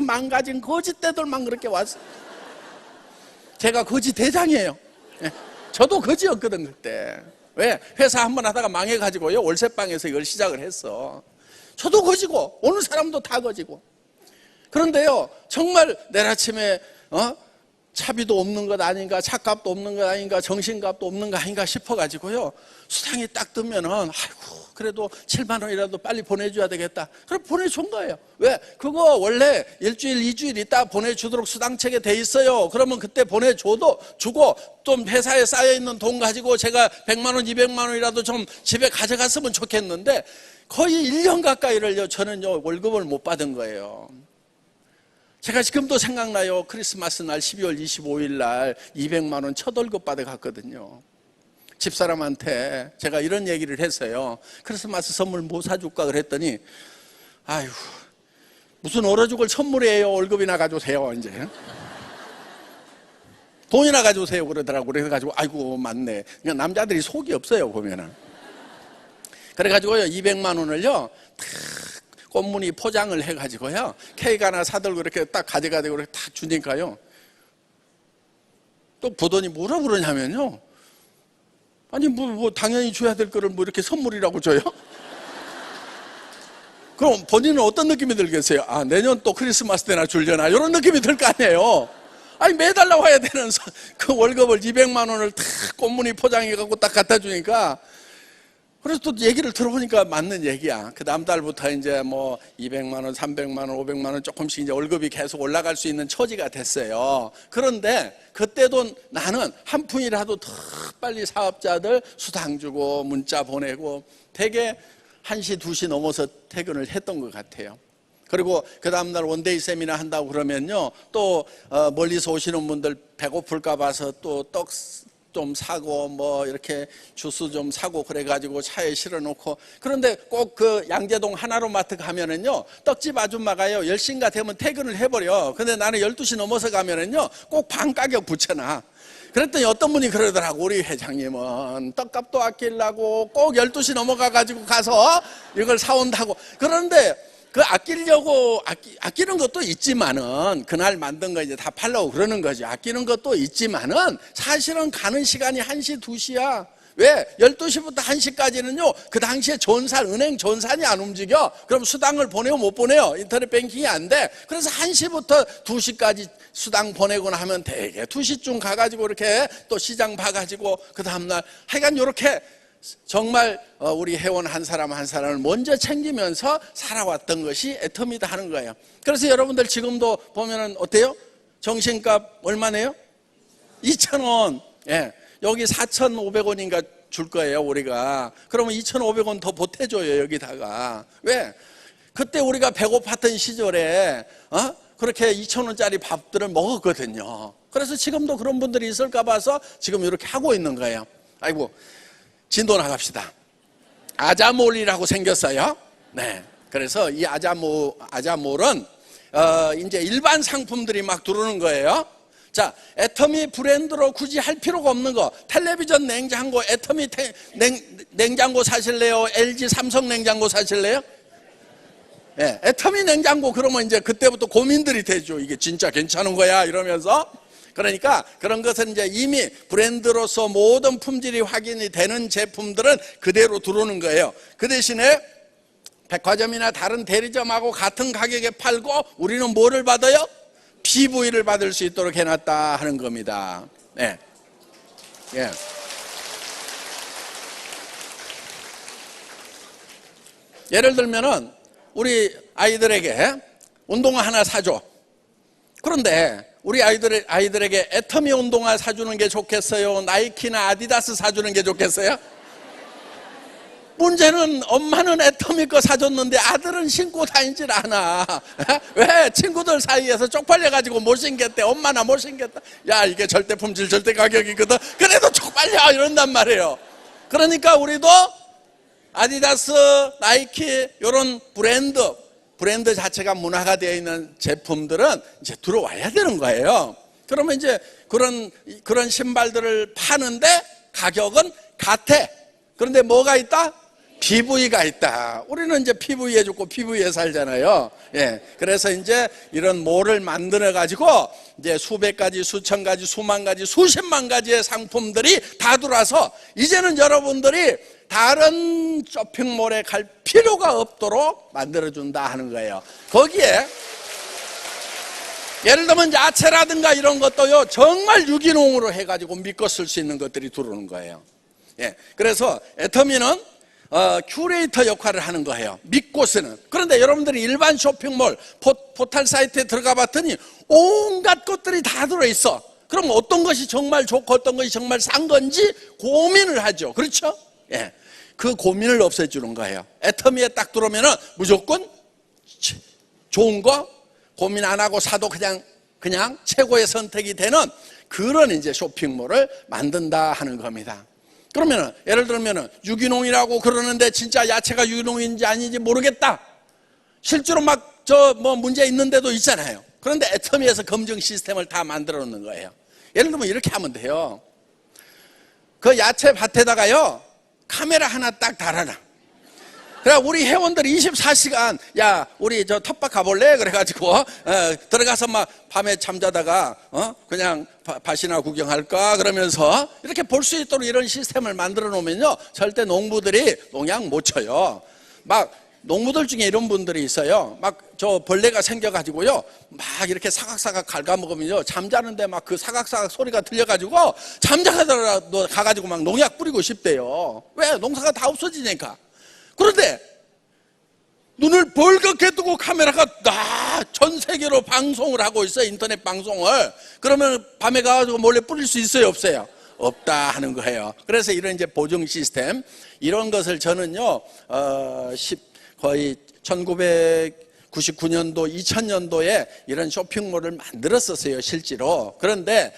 망가진 거짓대들만 그렇게 왔어요. 제가 거지 대장이에요. 예. 저도 거지였거든 그때. 왜? 회사 한번 하다가 망해가지고요 월세방에서 이걸 시작을 했어. 저도 거지고 오는 사람도 다 거지고. 그런데요 정말 내일 아침에 차비도 없는 것 아닌가, 차값도 없는 것 아닌가, 정신값도 없는 거 아닌가 싶어가지고요 수당이 딱 뜨면은 아이고 그래도 7만 원이라도 빨리 보내줘야 되겠다. 그럼 보내준 거예요. 왜? 그거 원래 일주일, 2주일 있다 보내주도록 수당책에 돼 있어요. 그러면 그때 보내줘도 주고 좀 회사에 쌓여있는 돈 가지고 제가 100만 원, 200만 원이라도 좀 집에 가져갔으면 좋겠는데 거의 1년 가까이를요 저는요 월급을 못 받은 거예요. 제가 지금도 생각나요. 크리스마스 날 12월 25일 날 200만 원 첫 월급 받아갔거든요. 집사람한테 제가 이런 얘기를 했어요. 크리스마스 선물 뭐 사줄까 그랬더니 아유 무슨 얼어 죽을 선물이에요. 월급이나 가져오세요. 이제 돈이나 가져오세요 그러더라고. 그래가지고 아이고 맞네. 그냥 남자들이 속이 없어요 보면은. 그래가지고요 200만 원을요 꽃무늬 포장을 해가지고요 케이크 하나 사들고 이렇게 딱 가져가지고 이렇게 딱 주니까요 또 보더니 뭐라 그러냐면요 아니 뭐 당연히 줘야 될 거를 뭐 이렇게 선물이라고 줘요? 그럼 본인은 어떤 느낌이 들겠어요? 아 내년 또 크리스마스 때나 줄려나 이런 느낌이 들 거 아니에요. 아니 매달 나와야 되는 그 월급을 200만 원을 탁 꽃무늬 포장해갖고 딱 갖다 주니까 그래서 또 얘기를 들어보니까 맞는 얘기야. 그 다음 달부터 이제 뭐 200만 원, 300만 원, 500만 원 조금씩 이제 월급이 계속 올라갈 수 있는 처지가 됐어요. 그런데 그때도 나는 한 푼이라도 더 빨리 사업자들 수당 주고 문자 보내고 되게 1시, 2시 넘어서 퇴근을 했던 것 같아요. 그리고 그 다음날 원데이 세미나 한다고 그러면요 또 멀리서 오시는 분들 배고플까 봐서 또 떡 좀 사고 뭐 이렇게 주스 좀 사고 그래가지고 차에 실어놓고 그런데 꼭 그 양재동 하나로마트 가면은요 떡집 아줌마가요 10시인가 되면 퇴근을 해버려. 근데 나는 12시 넘어서 가면은요 꼭 반 가격 붙여놔. 그랬더니 어떤 분이 그러더라고. 우리 회장님은 떡값도 아끼려고 꼭 12시 넘어가가지고 가서 이걸 사온다고. 그런데 그 아끼려고 아끼는 것도 있지만은 그날 만든 거 이제 다 팔려고 그러는 거죠. 아끼는 것도 있지만은 사실은 가는 시간이 1시, 2시야. 왜? 12시부터 1시까지는요 그 당시에 은행 전산이 안 움직여. 그럼 수당을 보내요 못 보내요? 인터넷 뱅킹이 안 돼. 그래서 1시부터 2시까지 수당 보내고 나면 되게 2시쯤 가가지고 이렇게 또 시장 봐가지고 그 다음날 하여간 이렇게 정말 우리 회원 한 사람 한 사람을 먼저 챙기면서 살아왔던 것이 애터미다 하는 거예요. 그래서 여러분들 지금도 보면은 어때요? 정신값 얼마네요? 2,000원. 예. 여기 4,500원인가 줄 거예요 우리가. 그러면 2,500원 더 보태줘요 여기다가. 왜? 그때 우리가 배고팠던 시절에 그렇게 2,000원짜리 밥들을 먹었거든요. 그래서 지금도 그런 분들이 있을까 봐서 지금 이렇게 하고 있는 거예요. 아이고 진도 나갑시다. 아자몰이라고 생겼어요. 네. 그래서 이 아자몰은 이제 일반 상품들이 막 들어오는 거예요. 자, 애터미 브랜드로 굳이 할 필요가 없는 거. 텔레비전 냉장고, 애터미 냉장고 사실래요? LG 삼성 냉장고 사실래요? 예, 애터미 냉장고 그러면 이제 그때부터 고민들이 되죠. 이게 진짜 괜찮은 거야 이러면서. 그러니까 그런 것은 이제 이미 브랜드로서 모든 품질이 확인이 되는 제품들은 그대로 들어오는 거예요. 그 대신에 백화점이나 다른 대리점하고 같은 가격에 팔고 우리는 뭐를 받아요? PV를 받을 수 있도록 해놨다 하는 겁니다. 예. 예. 예를 들면은 우리 아이들에게 운동화 하나 사줘. 그런데 우리 아이들에게 애터미 운동화 사주는 게 좋겠어요? 나이키나 아디다스 사주는 게 좋겠어요? 문제는 엄마는 애터미 거 사줬는데 아들은 신고 다니질 않아. 왜? 친구들 사이에서 쪽팔려가지고 못 신겠대. 엄마나 못 신겠다. 야, 이게 절대 품질 절대 가격이거든. 그래도 쪽팔려 이런단 말이에요. 그러니까 우리도 아디다스, 나이키 이런 브랜드 자체가 문화가 되어 있는 제품들은 이제 들어와야 되는 거예요. 그러면 이제 그런 신발들을 파는데 가격은 같아. 그런데 뭐가 있다? PV가 있다. 우리는 이제 PV에 죽고 PV에 살잖아요. 예. 그래서 이제 이런 몰을 만들어 가지고 이제 수백 가지, 수천 가지, 수만 가지, 수십만 가지의 상품들이 다 들어와서 이제는 여러분들이 다른 쇼핑몰에 갈 필요가 없도록 만들어준다 하는 거예요. 거기에 예를 들면 야채라든가 이런 것도요, 정말 유기농으로 해가지고 믿고 쓸 수 있는 것들이 들어오는 거예요. 예, 그래서 애터미는 큐레이터 역할을 하는 거예요. 믿고 쓰는. 그런데 여러분들이 일반 쇼핑몰 포털 사이트에 들어가 봤더니 온갖 것들이 다 들어있어. 그럼 어떤 것이 정말 좋고 어떤 것이 정말 싼 건지 고민을 하죠. 그렇죠? 예, 그 고민을 없애주는 거예요. 애터미에 딱 들어오면은 무조건 좋은 거 고민 안 하고 사도 그냥 최고의 선택이 되는 그런 이제 쇼핑몰을 만든다 하는 겁니다. 그러면은 예를 들면은 유기농이라고 그러는데 진짜 야채가 유기농인지 아닌지 모르겠다. 실제로 막 문제 있는 데도 있잖아요. 그런데 애터미에서 검증 시스템을 다 만들어 놓는 거예요. 예를 들면 이렇게 하면 돼요. 그 야채 밭에다가요, 카메라 하나 딱 달아놔. 그래, 우리 회원들이 24시간, 야, 우리 저 텃밭 가볼래? 그래가지고, 들어가서 막 밤에 잠자다가, 그냥 밭이나 구경할까? 그러면서 이렇게 볼 수 있도록 이런 시스템을 만들어 놓으면요, 절대 농부들이 농약 못 쳐요. 막, 농부들 중에 이런 분들이 있어요. 막 저 벌레가 생겨가지고요, 막 이렇게 사각사각 갉아먹으면요, 잠자는데 막 그 사각사각 소리가 들려가지고, 잠자다가 가가지고 막 농약 뿌리고 싶대요. 왜? 농사가 다 없어지니까. 그런데 눈을 벌겋게 뜨고 카메라가 전 세계로 방송을 하고 있어요. 인터넷 방송을. 그러면 밤에 가가지고 몰래 뿌릴 수 있어요? 없어요? 없다 하는 거예요. 그래서 이런 이제 보증 시스템, 이런 것을 저는요, 거의 1999년도, 2000년도에 이런 쇼핑몰을 만들었었어요, 실제로. 그런데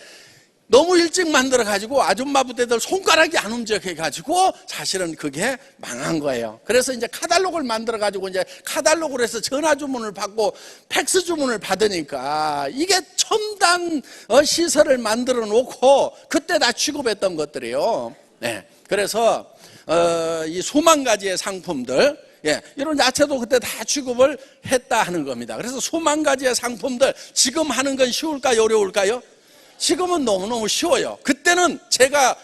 너무 일찍 만들어가지고 아줌마 부대들 손가락이 안 움직여가지고 사실은 그게 망한 거예요. 그래서 이제 카탈로그를 만들어가지고 이제 카탈로그로 해서 전화 주문을 받고 팩스 주문을 받으니까 이게 첨단 시설을 만들어 놓고 그때 다 취급했던 것들이에요. 네. 그래서 이 수만 가지의 상품들, 예, 이런 야채도 그때 다 취급을 했다 하는 겁니다. 그래서 수만 가지의 상품들, 지금 하는 건 쉬울까요? 어려울까요? 지금은 너무너무 쉬워요. 그때는 제가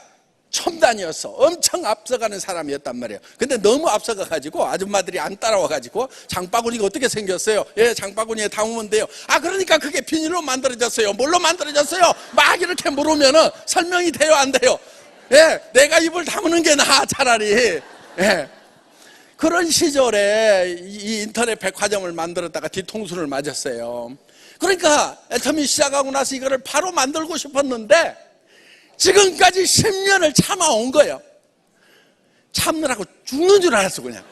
첨단이었어. 엄청 앞서가는 사람이었단 말이에요. 근데 너무 앞서가가지고 아줌마들이 안 따라와가지고 장바구니가 어떻게 생겼어요? 예, 장바구니에 담으면 돼요. 아, 그러니까 그게 비닐로 만들어졌어요. 뭘로 만들어졌어요? 막 이렇게 물으면은 설명이 돼요, 안 돼요? 예, 내가 입을 담는 게 나아, 차라리. 예. 그런 시절에 이 인터넷 백화점을 만들었다가 뒤통수를 맞았어요. 그러니까 애터미 시작하고 나서 이거를 바로 만들고 싶었는데 지금까지 10년을 참아온 거예요. 참느라고 죽는 줄 알았어, 그냥.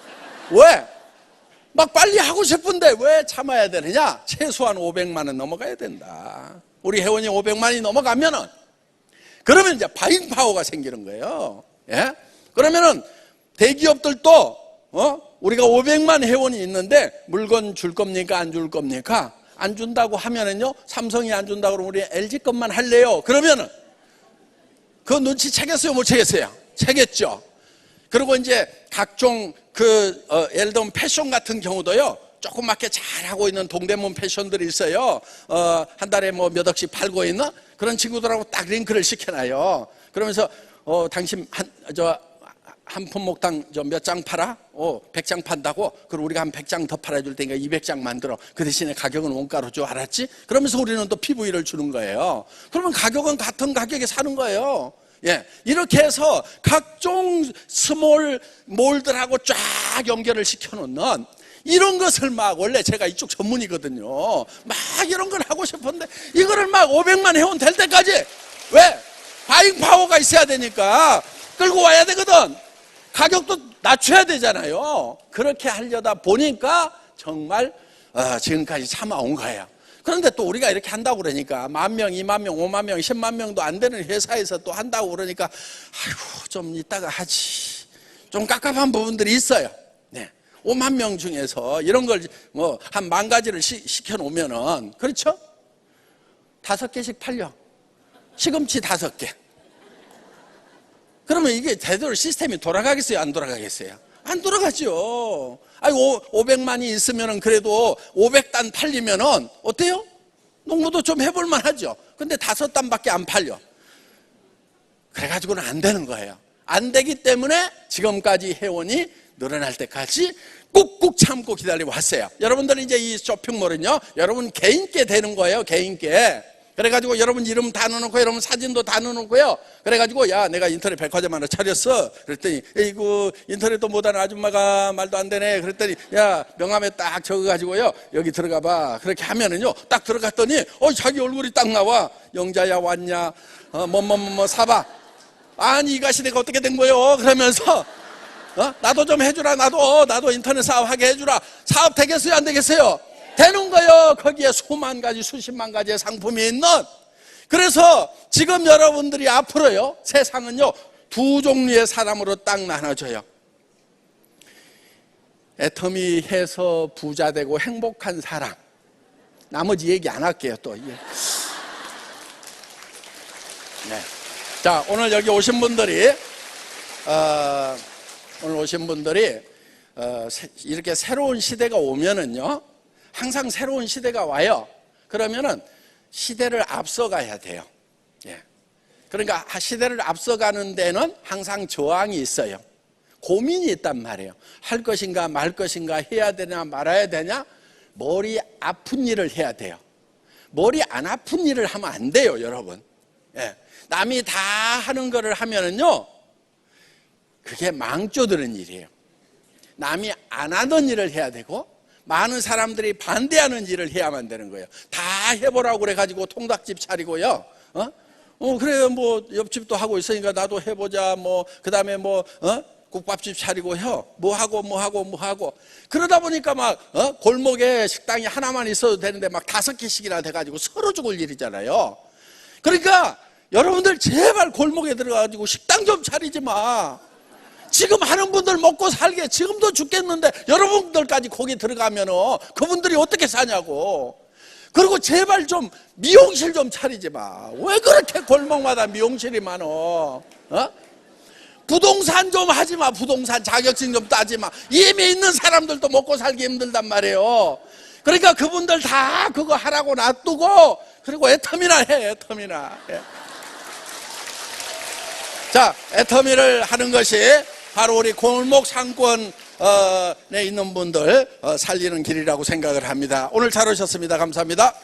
왜? 막 빨리 하고 싶은데 왜 참아야 되느냐? 최소한 500만 원 넘어가야 된다. 우리 회원이 500만이 넘어가면은, 그러면 이제 바잉 파워가 생기는 거예요. 예? 그러면은 대기업들도 우리가 500만 회원이 있는데 물건 줄 겁니까? 안 줄 겁니까? 안 준다고 하면은요, 삼성이 안 준다고 그러면 우리 LG 것만 할래요. 그러면은 그 눈치 채겠어요? 못 채겠어요? 채겠죠. 그리고 이제 각종 예를 들면 패션 같은 경우도요, 조그맣게 잘하고 있는 동대문 패션들이 있어요. 한 달에 뭐 몇 억씩 팔고 있는 그런 친구들하고 딱 링크를 시켜놔요. 그러면서 당신 한 품목당 몇 장 팔아? 100장 판다고? 그럼 우리가 한 100장 더 팔아줄 테니까 200장 만들어. 그 대신에 가격은 원가로 줘. 알았지? 그러면서 우리는 또 PV를 주는 거예요. 그러면 가격은 같은 가격에 사는 거예요. 예, 이렇게 해서 각종 스몰 몰들하고 쫙 연결을 시켜놓는 이런 것을 막, 원래 제가 이쪽 전문이거든요. 막 이런 걸 하고 싶은데 이거를 막 500만 회원 될 때까지, 왜? 바잉 파워가 있어야 되니까 끌고 와야 되거든. 가격도 낮춰야 되잖아요. 그렇게 하려다 보니까 정말 지금까지 참아온 거예요. 그런데 또 우리가 이렇게 한다고 그러니까 10,000명, 20,000명, 50,000명, 100,000 명도 안 되는 회사에서 또 한다고 그러니까 아이고 좀 이따가 하지, 좀 깝깝한 부분들이 있어요. 네. 50,000명 중에서 이런 걸 뭐 한 10,000가지를 시켜놓으면은, 그렇죠? 5개씩 팔려. 시금치 5개. 그러면 이게 제대로 시스템이 돌아가겠어요? 안 돌아가겠어요? 안 돌아가죠. 아니, 500만이 있으면은 그래도 500단 팔리면은 어때요? 농부도 좀 해볼만 하죠. 근데 5단밖에 안 팔려. 그래가지고는 안 되는 거예요. 안 되기 때문에 지금까지 회원이 늘어날 때까지 꾹꾹 참고 기다려 왔어요. 여러분들은 이제 이 쇼핑몰은요, 여러분 개인께 되는 거예요. 개인께. 그래가지고 여러분 이름 다 넣어놓고 여러분 사진도 다 넣어놓고요. 그래가지고 야, 내가 인터넷 백화점 하나 차렸어. 그랬더니 이거 인터넷도 못하는 아줌마가 말도 안 되네. 그랬더니 야, 명함에 딱 적어가지고요, 여기 들어가봐. 그렇게 하면은요, 딱 들어갔더니 자기 얼굴이 딱 나와. 영자야 왔냐? 뭐뭐뭐 사봐. 아니 이 가시 내가 어떻게 된 거요? 그러면서 나도 좀 해주라. 나도 인터넷 사업하게 해주라. 사업 되겠어요? 안 되겠어요? 되는 거예요. 거기에 수만 가지, 수십만 가지의 상품이 있는. 그래서 지금 여러분들이 앞으로요, 세상은요, 2 종류의 사람으로 딱 나눠져요. 애터미 해서 부자 되고 행복한 사람. 나머지 얘기 안 할게요, 또. 네. 자, 오늘 여기 오신 분들이, 이렇게 새로운 시대가 오면은요, 항상 새로운 시대가 와요. 그러면은 시대를 앞서가야 돼요. 예. 그러니까 시대를 앞서가는 데는 항상 저항이 있어요. 고민이 있단 말이에요. 할 것인가 말 것인가, 해야 되냐 말아야 되냐. 머리 아픈 일을 해야 돼요. 머리 안 아픈 일을 하면 안 돼요, 여러분. 예. 남이 다 하는 거를 하면은요, 그게 망조드는 일이에요. 남이 안 하던 일을 해야 되고, 많은 사람들이 반대하는 일을 해야만 되는 거예요. 다 해보라고 그래가지고 통닭집 차리고요. 그래요. 뭐 옆집도 하고 있으니까 나도 해보자. 그 다음에 국밥집 차리고요. 뭐 하고. 그러다 보니까 막 골목에 식당이 하나만 있어도 되는데 막 5개씩이나 돼가지고 서로 죽을 일이잖아요. 그러니까 여러분들 제발 골목에 들어가가지고 식당 좀 차리지 마. 지금 하는 분들 먹고 살게, 지금도 죽겠는데 여러분들까지 거기 들어가면은 그분들이 어떻게 사냐고. 그리고 제발 좀 미용실 좀 차리지 마. 왜 그렇게 골목마다 미용실이 많어? 부동산 좀 하지 마. 부동산 자격증 좀 따지 마. 이미 있는 사람들도 먹고 살기 힘들단 말이에요. 그러니까 그분들 다 그거 하라고 놔두고, 그리고 애터미나 해, 애터미나. 자, 애터미를 하는 것이 바로 우리 골목 상권에 있는 분들 살리는 길이라고 생각을 합니다. 오늘 잘 오셨습니다. 감사합니다.